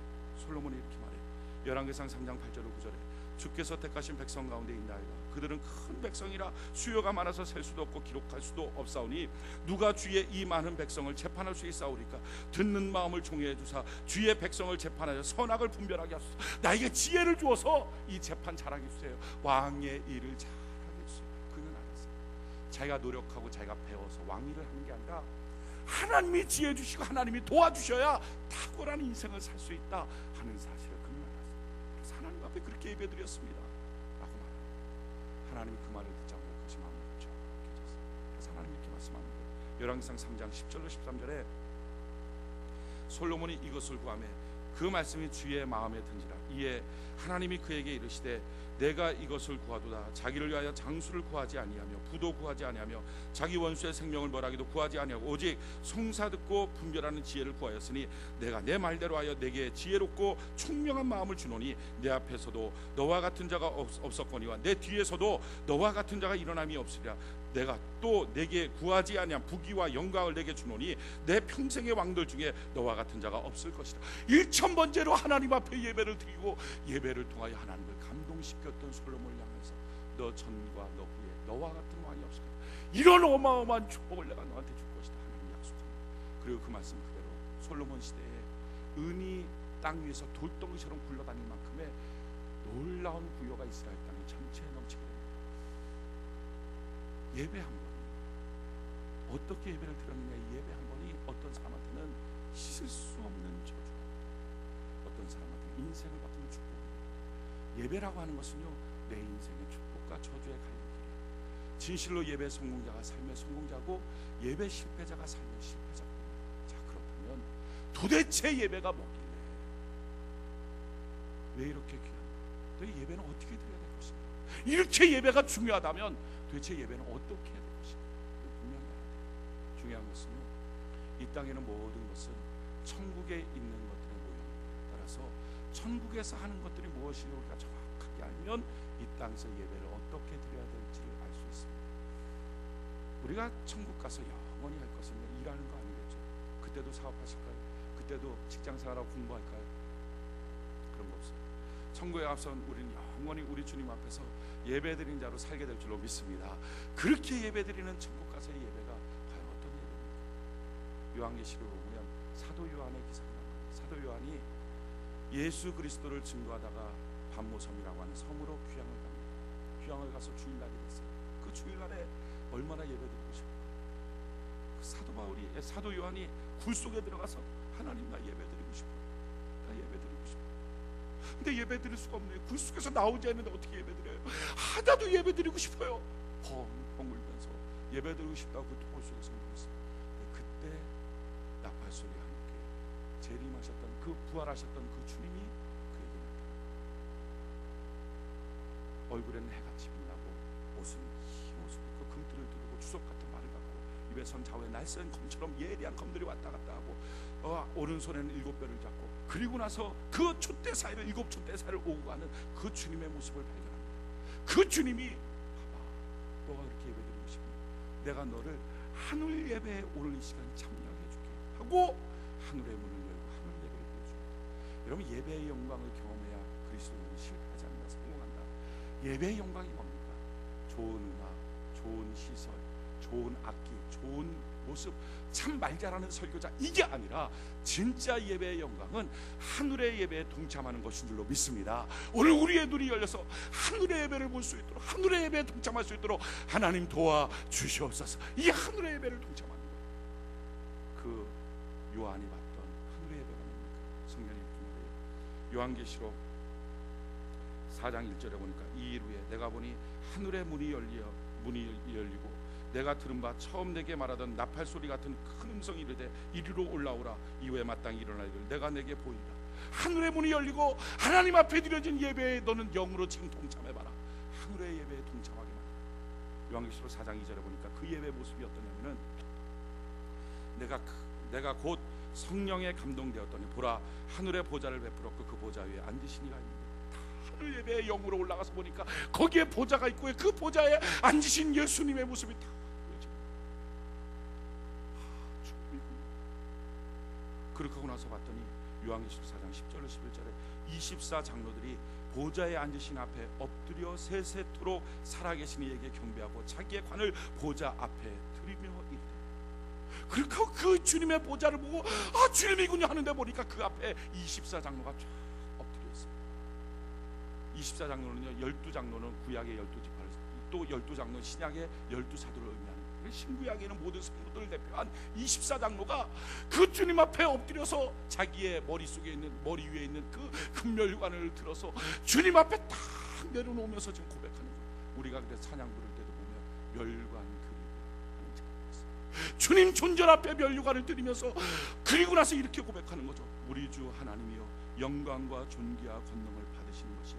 솔로몬이 이렇게 말해요. 열왕기상 3장 8절 9절에 주께서 택하신 백성 가운데 있나이다. 그들은 큰 백성이라 수요가 많아서 셀 수도 없고 기록할 수도 없사오니 누가 주의 이 많은 백성을 재판할 수 있사오리까? 듣는 마음을 종이해 주사 주의 백성을 재판하여 선악을 분별하게 하소서. 나에게 지혜를 주어서 이 재판 잘하게 해주세요. 왕의 일을 잘하게 해주세요. 그는 알았어요. 자기가 노력하고 자기가 배워서 왕일을 하는 게 아니라 하나님이 지혜 주시고 하나님이 도와주셔야 탁월한 인생을 살 수 있다 하는 사실을 그는 알았어요. 그래서 하나님 앞에 그렇게 예배드렸습니다 라고 말합니다. 하나님이 그 말을 듣자마자 그것이 마음에 쫙 깨졌어요. 그래서 하나님이 이렇게 말씀하는 거예요. 열왕기상 3장 10절로 13절에 솔로몬이 이것을 구하며 그 말씀이 주의 마음에 든지라. 이에 하나님이 그에게 이르시되 내가 이것을 구하도다. 자기를 위하여 장수를 구하지 아니하며 부도 구하지 아니하며 자기 원수의 생명을 벌하기도 구하지 아니하고 오직 송사 듣고 분별하는 지혜를 구하였으니 내가 내 말대로 하여 내게 지혜롭고 총명한 마음을 주노니 내 앞에서도 너와 같은 자가 없었거니와 내 뒤에서도 너와 같은 자가 일어남이 없으리라. 내가 또 내게 구하지 아니한 부귀와 영광을 내게 주노니 내 평생의 왕들 중에 너와 같은 자가 없을 것이다. 1000번째로 하나님 앞에 예배를 드리고 예배를 통하여 하나님을 감동시켰던 솔로몬을 향해서 너 전과 너 후에 너와 같은 왕이 없을 것이다. 이런 어마어마한 축복을 내가 너한테 줄 것이다. 하나님이 약속합니다. 그리고 그 말씀 그대로 솔로몬 시대에 은이 땅 위에서 돌덩이처럼 굴러다닐 만큼의 놀라운 부여가 이스라엘 땅 전체에 넘치게 됩니다. 예배 한 번, 어떻게 예배를 드렸느냐. 이 예배 한 번이 어떤 사람한테는 씻을 수 없는 저주, 어떤 사람한테는 인생을 바꾸는 축복입니다. 예배라고 하는 것은요, 내 인생의 축복과 저주의 갈림길이에요. 진실로 예배 성공자가 삶의 성공자고 예배 실패자가 삶의 실패자입니다. 자, 그렇다면 도대체 예배가 뭐길래 왜 이렇게 귀한가? 또 예배는 어떻게 드려야 될 것인가? 이렇게 예배가 중요하다면 도대체 예배는 어떻게 해야 될 것인가? 분명히 알아야 돼요. 중요한 것은요, 이 땅에는 모든 것은 천국에 있는 것들의 모형입니다. 따라서 천국에서 하는 것들이 무엇인지 우리가 정확하게 알면 이 땅에서 예배를 어떻게 드려야 될지를 알 수 있습니다. 우리가 천국 가서 영원히 할 것은 일하는 거 아니겠죠? 그때도 사업하실까요? 그때도 직장생활하고 공부할까요? 그런 거 없습니다. 천국에 앞선 우리는 영원히 우리 주님 앞에서 예배드린 자로 살게 될 줄로 믿습니다. 그렇게 예배드리는 천국 가서의 예배가 과연 어떤 예배입니까? 요한계시록을 보면 사도 요한의 기사가 나옵니다. 사도 요한이 예수 그리스도를 증거하다가 반모섬이라고 하는 섬으로 귀향을 갑니다. 귀향을 가서 주일날이 됐어요. 그 주일날에 얼마나 예배드리고 싶어요. 사도 요한이 굴 속에 들어가서 하나님 나 예배드리고 싶어요. 나 예배드리고 싶어요. 근데 예배드릴 수가 없네요. 굴 속에서 나오지 않는데 어떻게 예배드려요? 하나도 예배드리고 싶어요. 펑펑 울면서 예배드리고 싶다고 그 돌 속에서 울고 있어요. 그때 나팔 소리와 함께 재림하셨던 그 부활하셨던 그 주님이 그에게 나타납니다. 얼굴에는 해같이 빛나고 옷은 흰 옷을 입고 금띠를 두르고 주석 같은 말을 갖고 입에선 좌우에 날쌘 검처럼 예리한 검들이 왔다 갔다 하고 오른손에는 7뼈를 잡고, 그리고 나서 그 촛대 사이를 7 촛대 사이를 오고 가는 그 주님의 모습을 발견합니다. 그 주님이 봐봐, 너가 그렇게 예배드리고 싶으면 내가 너를 하늘 예배에 오늘 이 시간 참여하게 해줄게 하고 하늘의 문을 열고 하늘 예배를 드려줍니다. 여러분, 예배의 영광을 경험해야 그리스도인이 실패하지 않는다, 성공한다. 예배의 영광이 뭡니까? 좋은 음악, 좋은 시설, 좋은 악기, 좋은 모습, 참 말 잘하는 설교자, 이게 아니라 진짜 예배의 영광은 하늘의 예배에 동참하는 것인 줄로 믿습니다. 오늘 우리의 눈이 열려서 하늘의 예배를 볼 수 있도록, 하늘의 예배에 동참할 수 있도록 하나님 도와 주시옵소서. 이 하늘의 예배를 동참하는 것, 그 요한이 봤던 하늘의 예배가 뭡니까? 성경이 이렇게 말해요. 요한계시록 4장 1절에 보니까 이 일 후에 내가 보니 하늘의 문이 열리고 내가 들은 바 처음 내게 말하던 나팔 소리 같은 큰 음성이 이르되 이리로 올라오라. 이후에 마땅히 일어나기를 내가 내게 보이라. 하늘의 문이 열리고 하나님 앞에 드려진 예배에 너는 영으로 지금 동참해봐라. 하늘의 예배에 동참하게 만들어. 요한계시록 4장 2절에 보니까 그 예배 모습이 어떠냐면은 내가 곧 성령에 감동되었더니 보라 하늘의 보좌를 베풀었고 그 보좌 위에 앉으신 이가 있는데, 하늘 예배의 영으로 올라가서 보니까 거기에 보좌가 있고 그 보좌에 앉으신 예수님의 모습이 다 그렇게 하고 나서 봤더니 요한계시록 4장 10절로 11절에 24장로들이 보좌에 앉으신 앞에 엎드려 세세토록 살아계신 이에게 경배하고 자기의 관을 보좌 앞에 드리며 이르되, 그렇게 그 주님의 보좌를 보고 주님이군요 하는데 보니까 그 앞에 24장로가 쫙 엎드려 있어요. 24장로는요, 12장로는 구약의 12지파를, 또 12장로는 신약의 12사도를 의미하는, 신구약에는 모든 성도들을 대표한 24장로가 그 주님 앞에 엎드려서 자기의 머리 위에 있는 그 금멸관을 들어서 주님 앞에 딱 내려놓으면서 지금 고백하는 거예요. 우리가 그때 찬양 부를 때도 보면 멸관 드리고 주님 존전 앞에 멸관을 드리면서, 그리고 나서 이렇게 고백하는 거죠. 우리 주 하나님이여 영광과 존귀와 권능을 받으시는 것이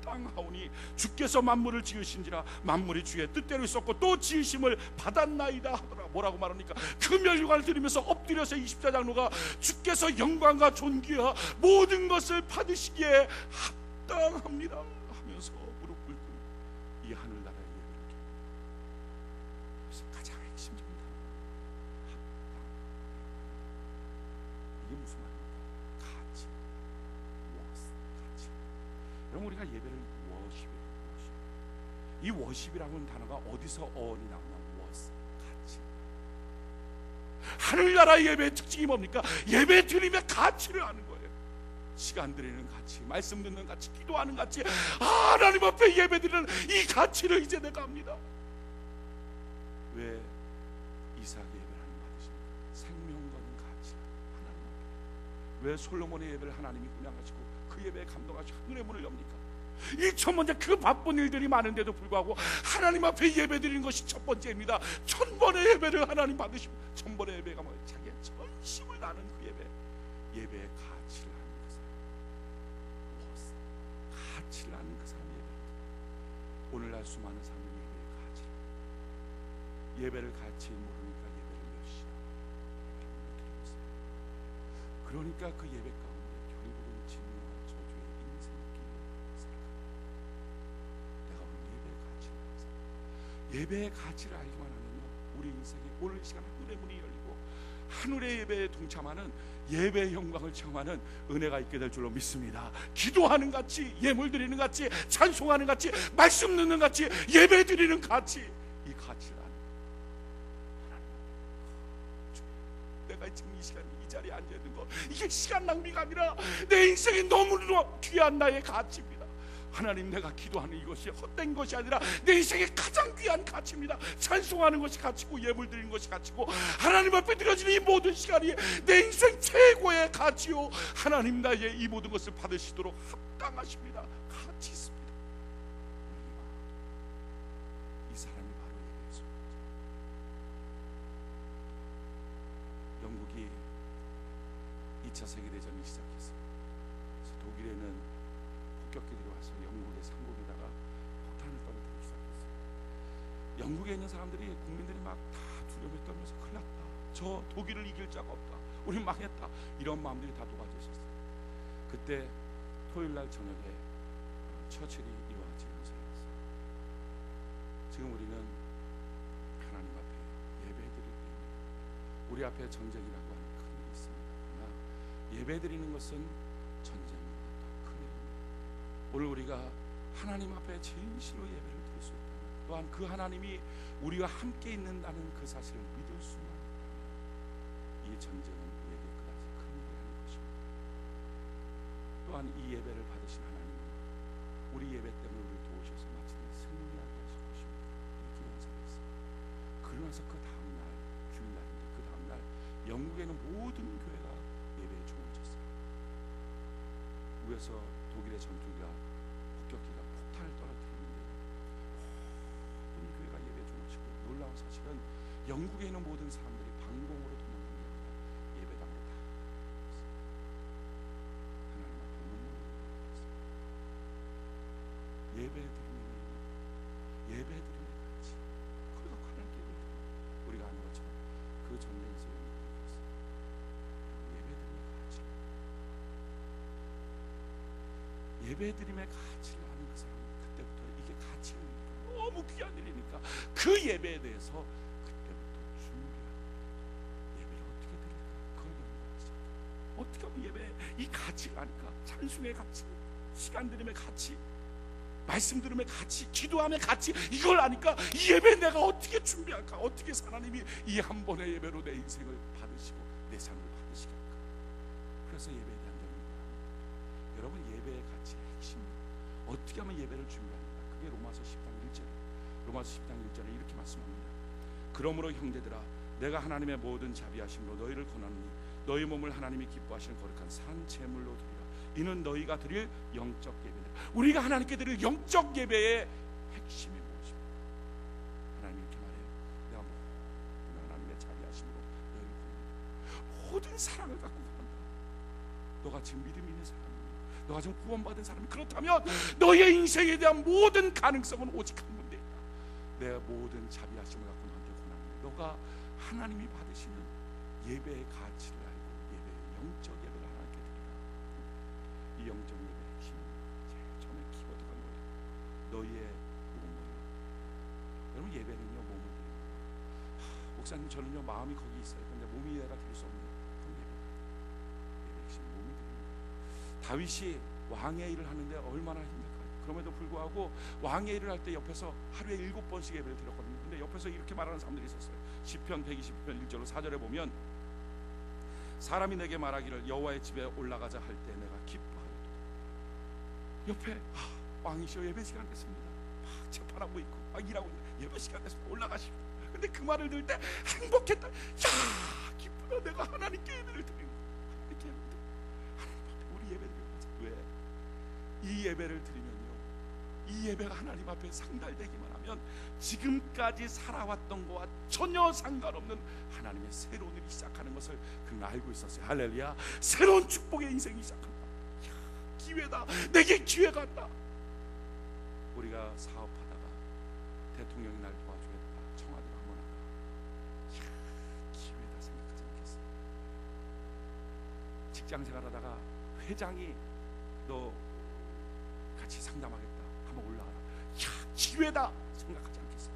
합당하오니 주께서 만물을 지으신지라 만물이 주의 뜻대로 있었고 또 지으심을 받았나이다 하더라. 뭐라고 말합니까? 그 멸관을 드리면서 엎드려서 24장로가 주께서 영광과 존귀와 모든 것을 받으시기에 합당합니다 하면서 무릎 꿇고 이 하늘나라의 예배를 드립니다. 그래서 가장 핵심적인 단어 합당. 이게 무슨 말입니까? 가치, 가치. 여러분, 우리가 예배를 이 워십이라는 단어가 어디서 어원이 나오냐? 가치. 하늘나라의 예배의 특징이 뭡니까? 예배 드림의 가치를 아는 거예요. 시간 드리는 가치, 말씀 듣는 가치, 기도하는 가치, 하나님 앞에 예배 드리는 이 가치를 이제 내가 압니다. 왜 이삭의 예배를 하나님 받으십니까? 생명 거는 가치 하나님 앞에. 왜 솔로몬의 예배를 하나님이 훈양하시고 그 예배에 감동하시고 하늘의 문을 엽니까? 이 첫 번째, 그 바쁜 일들이 많은데도 불구하고 하나님 앞에 예배 드리는 것이 첫 번째입니다. 1000번의 예배를 하나님 받으시고, 1000번의 예배가 뭐예요? 자기의 전심을 다하는 그 예배의 가치를 아는 그 사람, 가치를 아는 그 사람의 예배. 오늘날 수많은 사람들이 예배를 가치 모르니까 예배를 열심히 드리고 있어요. 그러니까 그 예배 가운데 결국은 진노와 저주의 인생길을 살아갑니다. 내가 오늘 예배의 가치를 알았어요. 예배의 가치를 알기만 하면요, 우리 인생에 오늘 이 시간 하늘의 문이 열리고 하늘의 예배에 동참하는 예배의 영광을 체험하는 은혜가 있게 될 줄로 믿습니다. 기도하는 가치, 예물 드리는 가치, 찬송하는 가치, 말씀 듣는 가치, 예배 드리는 가치, 이 가치를 아는 내가 지금 이 시간 이 자리에 앉아 있는 거, 이게 시간 낭비가 아니라 내 인생에 너무나 귀한 나의 가치입니다. 하나님, 내가 기도하는 이것이 헛된 것이 아니라 내 인생의 가장 귀한 가치입니다. 찬송하는 것이 가치고 예물 드리는 것이 가치고 하나님 앞에 드려지는 이 모든 시간이 내 인생 최고의 가치요, 하나님 나의 이 모든 것을 받으시도록 합당하십니다. 가치 있습니다. 이 사람이 바로 예수. 영국이 2차 세계대전이 시작했어요. 그래서 독일에는 폭격기들이 와서 영국의 상공에다가 폭탄을 떨어뜨리기 시작했어요. 영국에 있는 사람들이, 국민들이 막 다 두려움에 떨면서 큰일 났다, 저 독일을 이길 자가 없다, 우리 망했다, 이런 마음들이 다 녹아져 있었어요. 그때 토요일날 저녁에 처칠이 이와 같이 연설했어요. 지금 우리는 하나님 앞에 예배드릴 때입니다. 우리 앞에 전쟁이라고 하는 큰 일이 있습니다. 그러나 예배드리는 것은 전쟁보다 더 큰 일입니다. 오늘 우리가 하나님 앞에 진실로 예배를 드릴 수 있다면, 또한 그 하나님이 우리와 함께 있는다는 그 사실을 믿을 수만 있다면, 이 전쟁은 우리에게 그다지 큰 일이라는 것입니다. 또한 이 예배를 받으신 하나님은 우리 예배 때문에 우리를 도우셔서 마침내 승리하게 하실 것입니다. 이렇게 연설했어요. 그러면서 그 다음날, 주일날인데 그 다음날 영국에는 모든 교회가 예배에 춤을 췄어요. 위에서 독일의 전투기가, 폭격기가 폭탄을 떨어뜨리는데 모든 교회가 예배에 춤을 추고, 놀라운 사실은 영국에 있는 모든 사람들이 방공으로 도망간 게 아니라 예배당으로 다 하나님 앞에 눈물을 흘렸어요. 예배 드리는 일, 예배 드리는 가치, 그래서 하나님께 우리가 아는 것처럼 그 전쟁에서 영웅을 이겼어요. 예배 드리는 가치, 예배드림의 가치를 아는 그 사람은 그때부터 이게 가치가 너무 귀한 일이니까 그 예배에 대해서 그때부터 준비하는 거예요. 예배를 어떻게 드릴까, 그걸 연구하기 시작해요. 어떻게 하면 예배 이 가치를 아니까, 찬송의 가치, 시간 드림의 가치, 말씀 들음의 가치, 기도함의 가치, 이걸 아니까 이 예배 내가 어떻게 준비할까, 어떻게 하나님이 이 한 번의 예배로 내 인생을 받으시고 내 삶을 받으시겠까. 그래서 예배에 대한 연구를 합니다. 여러분, 예배의 가치의 핵심입니다. 어떻게 하면 예배를 준비합니까? 그게 로마서 10장 1절이에요. 로마서 10장 1절에 이렇게 말씀합니다. 그러므로 형제들아, 내가 하나님의 모든 자비하심으로 너희를 권하노니 너희 몸을 하나님이 기뻐하시는 거룩한 산 제물로 드리라. 이는 너희가 드릴 영적 예배다. 우리가 하나님께 드릴 영적 예배의 핵심이 무엇입니까? 하나님 이렇게 말해요. 내가 모든 하나님의 자비하심으로 너희를 권한다. 모든 사랑을 갖고 권한다. 너가 지금 믿음이 있는 사람이니, 너가 지금 구원받은 사람이 그렇다면 너의 인생에 대한 모든 가능성은 오직 한 군데 있다. 내 모든 자비하심을 갖고 너한테 권하는데, 너가 하나님이 받으시는 예배의 가치를 알고 예배의 영적 예배를 하나님께 드리라. 이 영적 예배의 핵심은 제일 처음에 키워드가 뭐예요? 너희의 몸을. 여러분, 예배는요 몸을 드리는 거예요. 목사님, 저는요 마음이 거기 있어요. 근데 몸이 내가 드릴 수 없는 그런 예배입니다. 예배의 핵심은 몸이 드리는 거예요. 다윗이 왕의 일을 하는데 얼마나 힘들까요? 그럼에도 불구하고 왕의 일을 할 때 옆에서 하루에 7번씩 예배를 드렸거든요. 근데 옆에서 이렇게 말하는 사람들이 있었어요. 시편 120편 1절로 4절에 보면, 사람이 내게 말하기를 여호와의 집에 올라가자 할 때 내가 기뻐하였다. 옆에 왕이시여 예배 시간 됐습니다. 막 재판하고 있고 막 일하고 있는데 예배 시간 됐습니다. 올라가시오. 근데 그 말을 들을 때 행복했다. 야, 기쁘다. 내가 하나님께 예배를 드리는 거야. 하나님께 예배를 드리는 거야. 하나님 앞에 우리 예배를 드리자. 왜? 이 예배를 드리면요, 이 예배가 하나님 앞에 상달되기만 하면 지금까지 살아왔던 것과 전혀 상관없는 하나님의 새로운 일이 시작하는 것을 그는 알고 있었어요. 할렐루야. 새로운 축복의 인생이 시작한다. 이야, 기회다. 내게 기회가 왔다. 우리가 사업하다가 대통령이 날 도와주겠다, 청와대가 한번 하다. 기회다 생각하지 않겠어? 직장 생활하다가 회장이 너 같이 상담하겠다, 한번 올라가라. 기회다 생각하지 않겠어?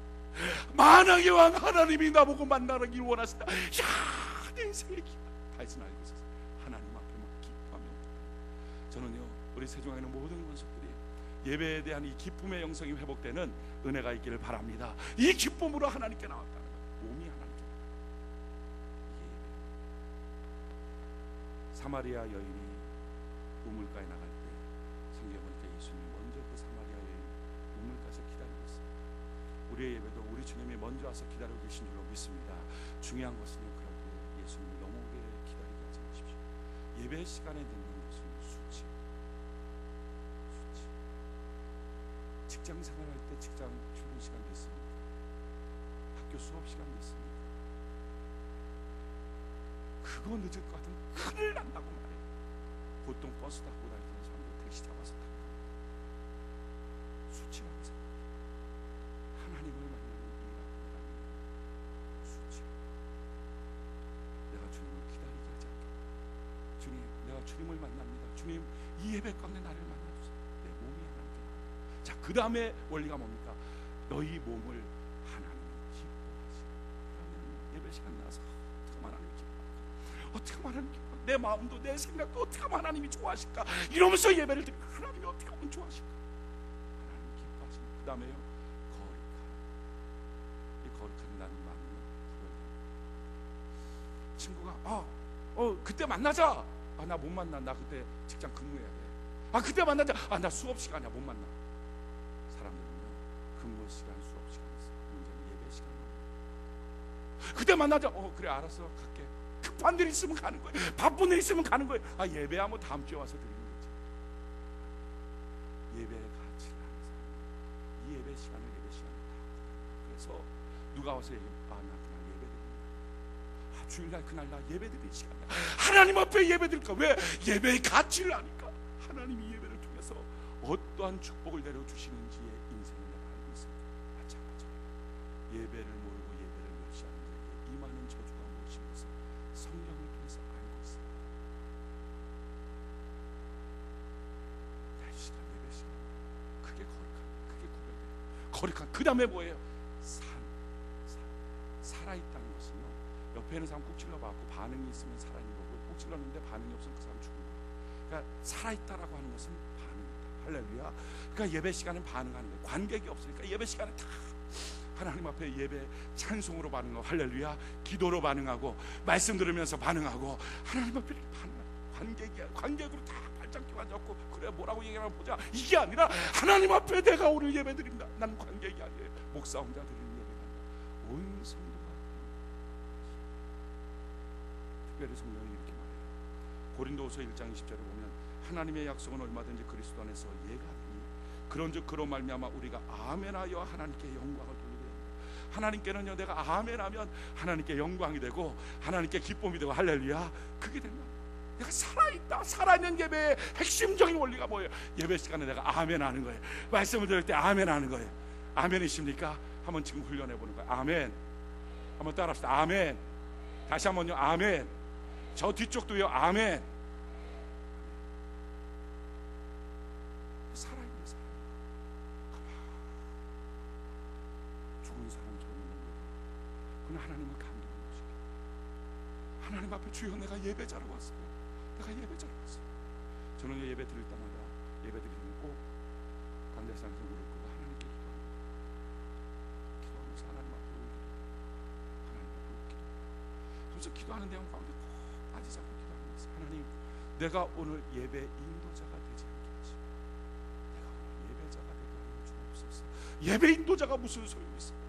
만왕의 왕 하나님이 나보고 만나기를 원하신다. 내 인생의 기회. 다윗은 알고 있었어. 하나님 앞에만 기뻐하면. 저는요, 우리 세종에 있는 모든 권속들이 예배에 대한 이 기쁨의 영성이 회복되는 은혜가 있기를 바랍니다. 이 기쁨으로 하나님께 나왔다는 것, 몸이 하나님께 나왔다. 이게 예배예요. 사마리아 여인이 우물가에 나갈 때 성경에 보니까 예수님이 먼저 그 사마리아 여인 우물가에서 기다리고 있어요. 우리의 예배도 우리 주님이 먼저 와서 기다리고 계신 줄로 믿습니다. 중요한 것은요, 그럴 때 예수님을 너무 오래 기다리게 하지 마십시오. 예배 시간에 듣는 것은 수치. 직장 생활할 때 직장 출근 시간 됐습니까? 학교 수업 시간 됐습니까? 그거 늦을 것 같으면 큰일 난다고 말해요. 보통 버스 타고 다니는 사람들 택시 잡아서 타고 수치라고 생각해요. 하나님을 만나는 일이라고 수치. 내가 주님을 기다리게 하지 않겠다. 주님, 내가 주님을 만납니다. 주님, 이 예배 가운데 나를 만나주세요. 내 몸이 하나님께 나와. 자, 그 다음에 원리가 뭡니까? 너희 몸을 하나님이 기뻐하시라. 그러면 예배 시간 나와서 어떻게 하면 하나님이 기뻐할까? 어떻게 하면 하나님이 기뻐할까? 내 마음도 내 생각도 어떻게 하면 하나님이 좋아하실까? 이러면서 예배를 드리면 하나님이 어떻게 하면 좋아하실까? 하나님 기뻐하시는. 그 다음에요, 거룩한. 이 거룩한 나는 마음을 부여해요. 친구가 그때 만나자. 나 못 만나. 나 그때 직장 근무해야 돼. 그때 만나자. 나 수업 시간이야. 못 만나. 사람들은요, 근무 시간, 수업 시간 있어. 문제는 예배 시간. 그때 만나자. 그래, 알았어, 갈게. 급한 일 있으면 가는 거예요. 바쁜 일 있으면 가는 거예요. 예배야 뭐 다음 주에 와서 드리는 거지. 예배의 가치를 아는 사람, 이 예배 시간을 예배 시간에 다. 그래서 누가 와서 얘기해, 나 그날 예배 드린다. 주일날 그날 나 예배 드릴 시간이야. 하나님 앞에 예배 드릴까? 왜? 예배의 가치를 아니까. 하나님이 예배를 통해서 어떠한 축복을 내려주시는지의 인생을 내가 알고 있습니다. 마찬가지로 예배를 모르고 예배를 멸시하는 자에게 이 많은 저주가 무엇인 것을 성경을 통해서 알고 있습니다. 내 시간, 예배 시간, 그게 거룩한, 그게 구별돼요. 거룩한. 그 다음에 뭐예요? 살아있다는 것은요, 옆에 있는 사람 꾹 찔러봐갖고 반응이 있으면 살아있는 거고, 꾹 찔렀는데 반응이 없으면 그 사람 죽은 거예요. 그러니까 살아있다라고 하는 것은 반응이다. 할렐루야. 그러니까 예배 시간은 반응하는 거예요. 관객이 없으니까 예배 시간에 다 하나님 앞에 예배 찬송으로 반응하고, 할렐루야, 기도로 반응하고, 말씀 들으면서 반응하고, 하나님 앞에 반응하고, 관객으로 다 발짝 끼워앉았고, 그래 뭐라고 얘기하나 보자. 이게 아니라 하나님 앞에 내가 오늘 예배 드립니다. 난 관객이 아니에요. 목사 혼자 드리는 예배가 아니라 온 성도가. 특별히 성경이 이렇게 말해요. 고린도후서 1장 20절에 보면 하나님의 약속은 얼마든지 그리스도 안에서 예가 되니 그런즉 그로 말미암아 우리가 아멘하여 하나님께 영광을 돌리게 됩니다. 하나님께는요, 내가 아멘하면 하나님께 영광이 되고 하나님께 기쁨이 되고, 할렐루야, 그게 된다. 내가 살아있다. 살아있는 예배의 핵심적인 원리가 뭐예요? 예배 시간에 내가 아멘하는 거예요. 말씀을 들을 때 아멘하는 거예요. 아멘이십니까? 한번 지금 훈련해 보는 거예요. 아멘. 한번 따라합시다. 아멘. 다시 한번요. 아멘. 저 뒤쪽도요. 아멘. 살아있는 사람, 죽은 사람처럼 있는 거예요. 그건 하나님을 감동하는 것입니다. 하나님 앞에 주여, 내가 예배자로 왔어요. 내가 예배자로 왔어요. 저는 예배 드릴 때마다 예배 드리면 꼭 관대상에서 무릎 꿇고 하나님께 기도합니다. 기도하면서 하나님 앞에 기도해요. 하나님 앞에 기도해요. 그래서 기도하는 내용 가운데 꼭 빠지지 않고 기도하는 것이, 하나님, 내가 오늘 예배 인도자가 되지 않게 하시고, 내가 오늘 예배자가 되게 하여 주옵소서. 예배 인도자가 무슨 소용이 있어요?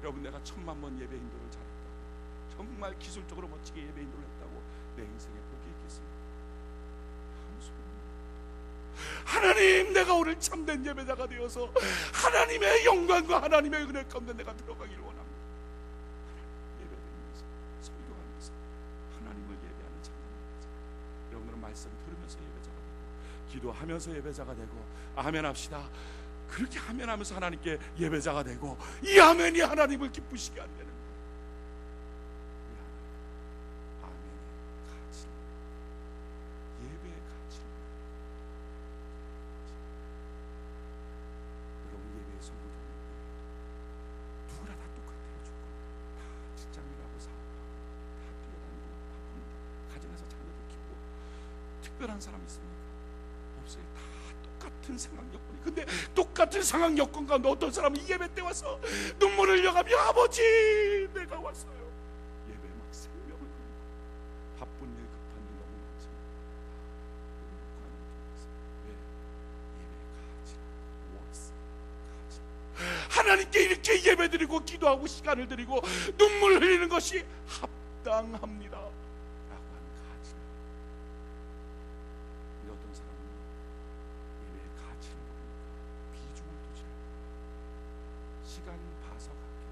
여러분, 내가 1000만 번 예배 인도를 잘했다고, 정말 기술적으로 멋지게 예배 인도를 했다고 내 인생에 복이 있겠습니까? 아무 소용없는. 하나님, 내가 오늘 참된 예배자가 되어서 하나님의 영광과 하나님의 은혜 가운데 내가 들어가기를 원합니다. 하나님 예배드리면서, 설교하면서 하나님을 예배하는 참된 예배자. 여러분들은 말씀 들으면서 예배자가 되고, 기도하면서 예배자가 되고, 아멘 합시다. 그렇게 아멘 하면서 하나님께 예배자가 되고, 이 아멘이 하나님을 기쁘시게 한다는 거예요. 아멘의 가치, 예배의 가치. 여러분, 예배의 성공자는 누구나 다 똑같아요. 조건 다 직장이라고 사업하고 다 뛰어다니고 바쁩니다. 가정에서 자녀들 키우고. 특별한 사람 있습니까? 없어요. 다 똑같은 상황 여건이. 근데 똑같은 상황 여건 가운데 어떤 사람은 이 예배 때 와서 눈물을 흘려가며 아버지 내가 왔어요. 예배에 막 생명을 걸고 바쁜 일 급한 일 너무 많지만 왜? 예배의 가치, 하나님께 이렇게 예배드리고 기도하고 시간을 드리고 눈물 흘리는 것이 합당합니다 라고 하는 가치. 근데 어떤 사람은 예배의 가치를 모르니까 비중을 두지 않고 시간 봐서 갈게,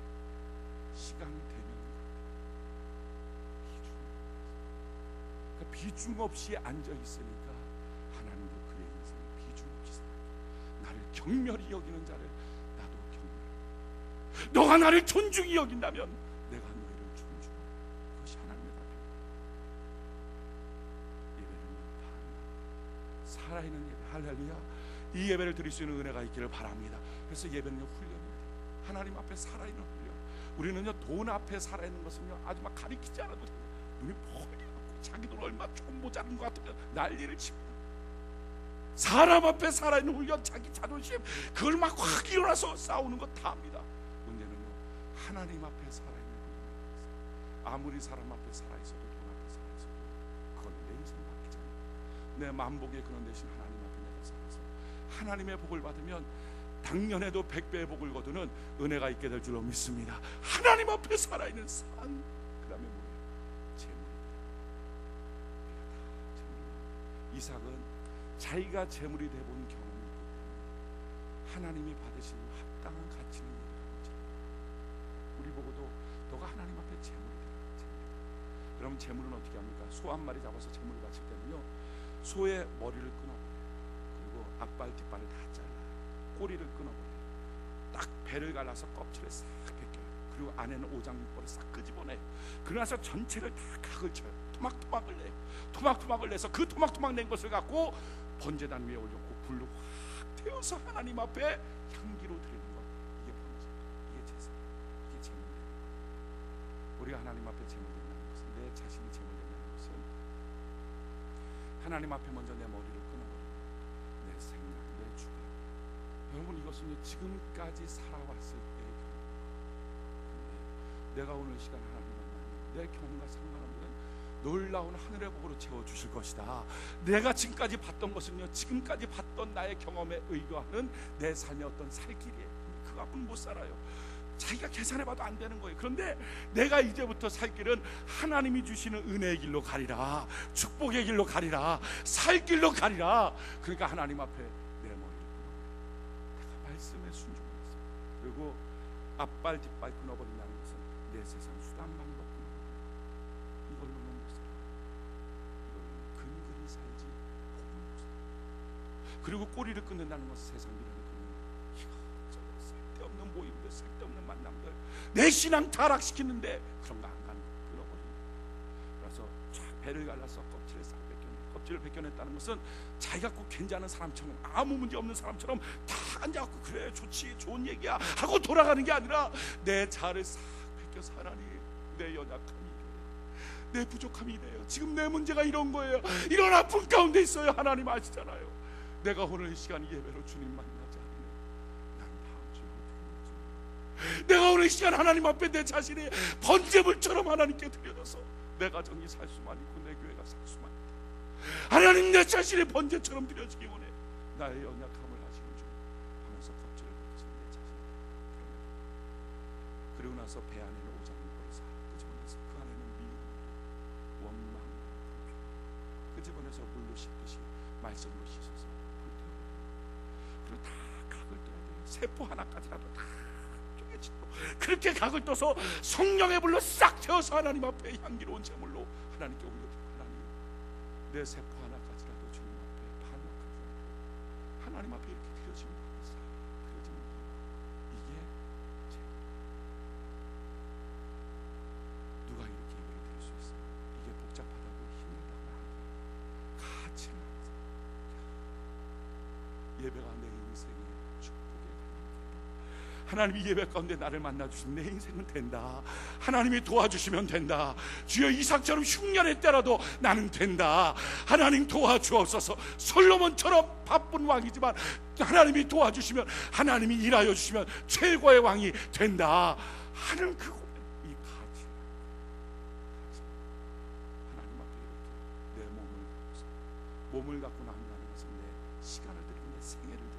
시간 되면 갈게, 비중 없이 앉아 있으니까 하나님도 그의 인생을 비중 없이 살게. 나를 경멸히 여기는 자를 나도 경멸하고, 너가 나를 존중히 여긴다면 내가 너희를 존중하고. 그것이 하나님의 답입니다. 예배는 다 살아있는 예배. 할렐루야. 이 예배를 드릴 수 있는 은혜가 있기를 바랍니다. 그래서 예배는요, 훈련입니다. 하나님 앞에 살아있는 훈련. 우리는요, 돈 앞에 살아있는 것은요, 아주 막 가리키지 않아도 돼요. 눈이 펄려갖고 자기 돈 얼마 좀 모자른 것 같으면 난리를 치고, 사람 앞에 살아있는 훈련, 자기 자존심 그걸 막 확 일어나서 싸우는 거 다 합니다. 문제는요, 하나님 앞에 살아있는 훈련입니다. 아무리 사람 앞에 살아있어도 돈 앞에 살아있어도 그건 내 인생 바뀌잖아요. 내 만복의 근원 대신 하나님 앞에 내가 살아서 하나님의 복을 받으면 당년에도 100배의 복을 거두는 은혜가 있게 될 줄로 믿습니다. 하나님 앞에 살아있는 산, 그 다음에 뭐예요? 재물입니다. 이삭은 자기가 재물이 돼본 경험이 있기 때문에 하나님이 받으시는 합당한 가치는 얘기하고 있잖아요. 우리 보고도 너가 하나님 앞에 재물이 되라. 그럼 재물은 어떻게 합니까? 소 한 마리 잡아서 재물을 바칠 때는요, 소의 머리를 끊어버려요. 그리고 앞발 뒷발을 다 잘라요. 꼬리를 끊어버려요. 딱 배를 갈라서 껍질을 싹 벗겨요. 그리고 안에는 오장육부를 싹 끄집어내요. 그러나서 전체를 다 각을 쳐요. 토막토막을 내요. 토막토막을 내서 그 토막토막 낸 것을 갖고 번제단 위에 올렸고 불로 확 태워서 하나님 앞에 향기로 드리는 것. 이게 번제, 이게 제사, 이게 제물이에요. 우리가 하나님 앞에 제물된다는 것은, 내 자신이 제물된다는 것은 하나님 앞에 먼저 내 머리를 끊어버리고 내 생각, 내 주관. 여러분, 이것은 지금까지 살아왔을 때의 경험. 내가 오늘 시간 하나님을 만나면 내 경험과 상관없는 놀라운 하늘의 복으로 채워주실 것이다. 내가 지금까지 봤던 것은요, 지금까지 봤던 나의 경험에 의거하는 내 삶의 어떤 살 길이에요. 그 갖고는 못 살아요. 자기가 계산해봐도 안 되는 거예요. 그런데 내가 이제부터 살 길은 하나님이 주시는 은혜의 길로 가리라, 축복의 길로 가리라, 살 길로 가리라. 그러니까 하나님 앞에 내 머리를 끊어버려요. 내가 말씀에 순종했어요. 그리고 앞발 뒷발 끊어버린다는 것은 내 세상 수단 방법 끊어버려요. 이걸로는 못 살아요. 이걸로는 근근히 살지 복은 못 살아요. 그리고 꼬리를 끊는다는 것은 세상 미련을 끊는 이것저것 쓸데없는 모임들, 쓸데없는 만남들, 내 신앙 타락시키는데 그런 거 안 가는 거 끊어버립니다. 그래서 쫙 배를 갈라서 껍질을 싹 벗겨내. 껍질을 벗겨냈다는 것은 자기가 꼭 괜찮은 사람처럼, 아무 문제 없는 사람처럼 다 앉아갖고 그래 좋지, 좋은 얘기야 하고 돌아가는 게 아니라 내 자를 싹 벗겨서 하나님, 내 연약함이 이래요, 내 부족함이 이래요, 지금 내 문제가 이런 거예요, 이런 아픔 가운데 있어요. 하나님 아시잖아요. 내가 오늘 이 시간 예배로 주님 만나지 않으면 난 다음 주에 어떻게 하지? 내가 오늘 이 시간 하나님 앞에 내 자신이 번제물처럼 하나님께 드려져서 내 가정이 살 수만 있고 내 교회가 살 수만 있다. 하나님, 내 자신이 번제처럼 드려지기 원해. 나의 연약함을 아시는 줄 하면서 껍질을 벗기는 내 자신을 드러내요. 그리고 나서 배 안에는 오장육부를 싹 끄집어내서 그 안에는 미움, 원망, 불평 끄집어내서 물로 씻듯이 말씀으로 씻어서 불태워버려요. 그리고 다 각을 떠야 돼요. 세포 하나까지라도 다 쪼개지고 그렇게 각을 떠서 성령의 불로 싹 태워서 하나님 앞에 향기로운 제물로 하나님께 올려드리고, 하나님, 내 세포 하나까지라도 주님 앞에 반역하지 않고 하나님 앞에 이렇게 드려지는 것을 싹 예배가 내 인생의 축복의 단입니다. 하나님이 예배 가운데 나를 만나주시면 내 인생은 된다. 하나님이 도와주시면 된다. 주여 이삭처럼 흉년의 때라도 나는 된다. 하나님 도와주옵소서. 솔로몬처럼 바쁜 왕이지만 하나님이 도와주시면, 하나님이 일하여 주시면 최고의 왕이 된다 하는 그 고백, 이 가치, 하나님 앞에 이렇게 내 몸을 갖고 나온다는 것은 내 시간을 드리고 내 생애를 드리고,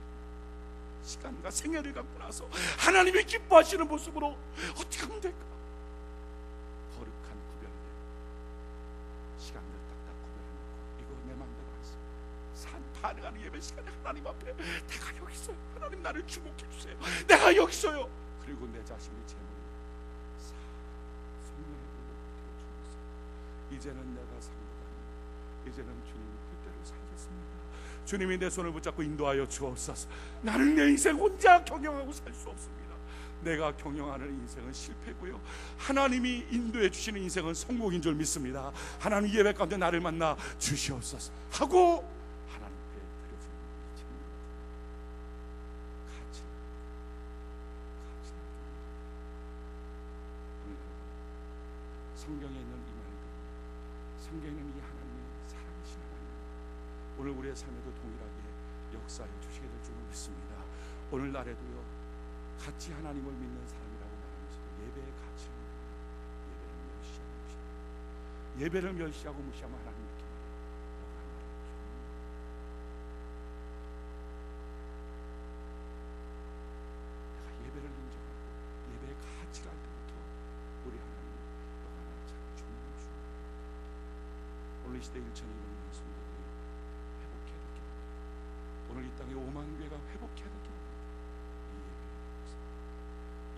시간과 생애를 갖고 나서 하나님이 기뻐하시는 모습으로 어떻게 하면 될까? 거룩한 구별된 시간을 딱딱 구별해놓고, 이거 내 마음대로 안 써. 반응하는 예배 시간에 하나님 앞에 내가 여기 있어요. 하나님 나를 주목해 주세요. 내가 여기 있어요. 그리고 내 자신이 제물로 성령의 불로 태워주면서, 이제는 내가 상보다니 이제는 주님 뜻대로 살겠습니다. 주님이 내 손을 붙잡고 인도하여 주옵소서. 나는 내 인생 혼자 경영하고 살 수 없습니다. 내가 경영하는 인생은 실패고요, 하나님이 인도해 주시는 인생은 성공인 줄 믿습니다. 하나님 예배 가운데 나를 만나 주시옵소서 하고 하나님께 드려지는 이 제물 같은 가치. 오늘 성경에 있는 이 말들, 성경에 있는 이 하나님의 사랑이신 하나님, 오늘 우리의 삶에도 동일하게 역사해 주시게 될 줄 믿습니다. 오늘날에도요, 같이 하나님을 믿는 사람이라고 말하면서 예배의 가치를 모르고 예배를 멸시하고 무시하면 하나님 이렇게 말해요. 내가 예배를 인정하고 예배의 가치를 알 때부터 우리 하나님, 너가 나를 참 좋은 주. 오늘 이 시대 1,200명 성도들이 회복해야 될 게, 오늘 이 땅에 5만 교회가 회복해야 될 게,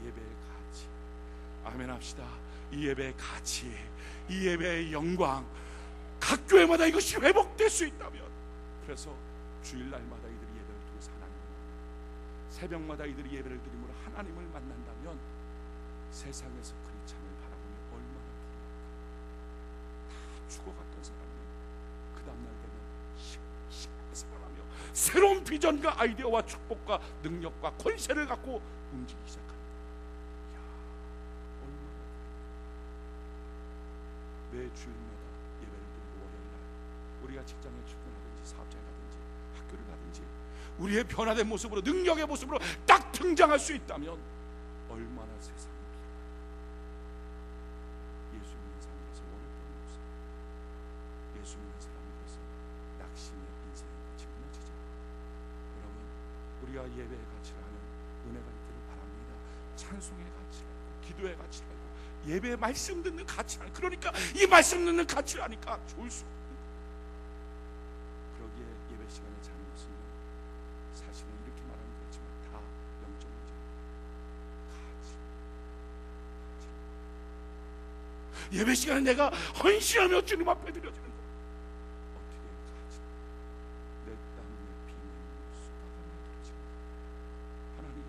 예배의 가치. 아멘 합시다. 이 예배의 가치, 이 예배의 영광, 각 교회마다 이것이 회복될 수 있다면, 그래서 주일날마다 이들이 예배를 통해서 하나님을 만나고, 새벽마다 이들이 예배를 드림으로 하나님을 만난다면 세상에서 그리스도를 바라보며 얼마나 부러울까. 다 죽어갔던 사람이 그 다음날 되면 살아나며 새로운 비전과 아이디어와 축복과 능력과 권세를 갖고 움직이기 시작합니다. 매 주일마다 예배를 드리고 월요일날 우리가 직장에 출근하든지 사업장에 가든지 학교를 가든지 우리의 변화된 모습으로, 능력의 모습으로 딱 등장할 수 있다면 얼마나 세상이 부러워요. 예수 믿는 사람이라서 월요병이 없어요. 예수 믿는 사람이라서 낙심의 인생의 끝이 무너지죠. 여러분, 우리가 예배의 가치를 아는 은혜가 있기를 바랍니다. 찬송의 가치를 알고, 기도의 가치를 알고, 예배의 말씀 듣는 가치를, 그러니까 이 말씀 듣는 가치를 아니까 좋을 수 없는 거예요. 그러기에 예배 시간에 자는 것은 사실은 이렇게 말하면 그렇지만 다 영적 문제예요. 가치. 예배 시간에 내가 헌신하며 주님 앞에 드려지는 거, 어떻게 가치? 내 땀, 내 피, 내 눈물 쏟아가며 드려지는 거. 하나님,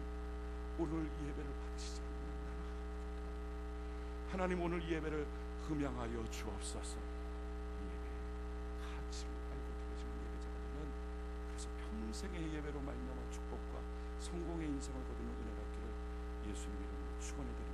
오늘 예배를 받으시지 않으면 나는 하나님, 오늘 예배를 흠양하여 주옵소서. 예배의 가치를 알고 드려지는 예배자가 되면, 그래서 평생의 예배로 말미암아 축복과 성공의 인생을 거두는 은혜가 있기를 예수님의 이름으로 축원해 드립니다.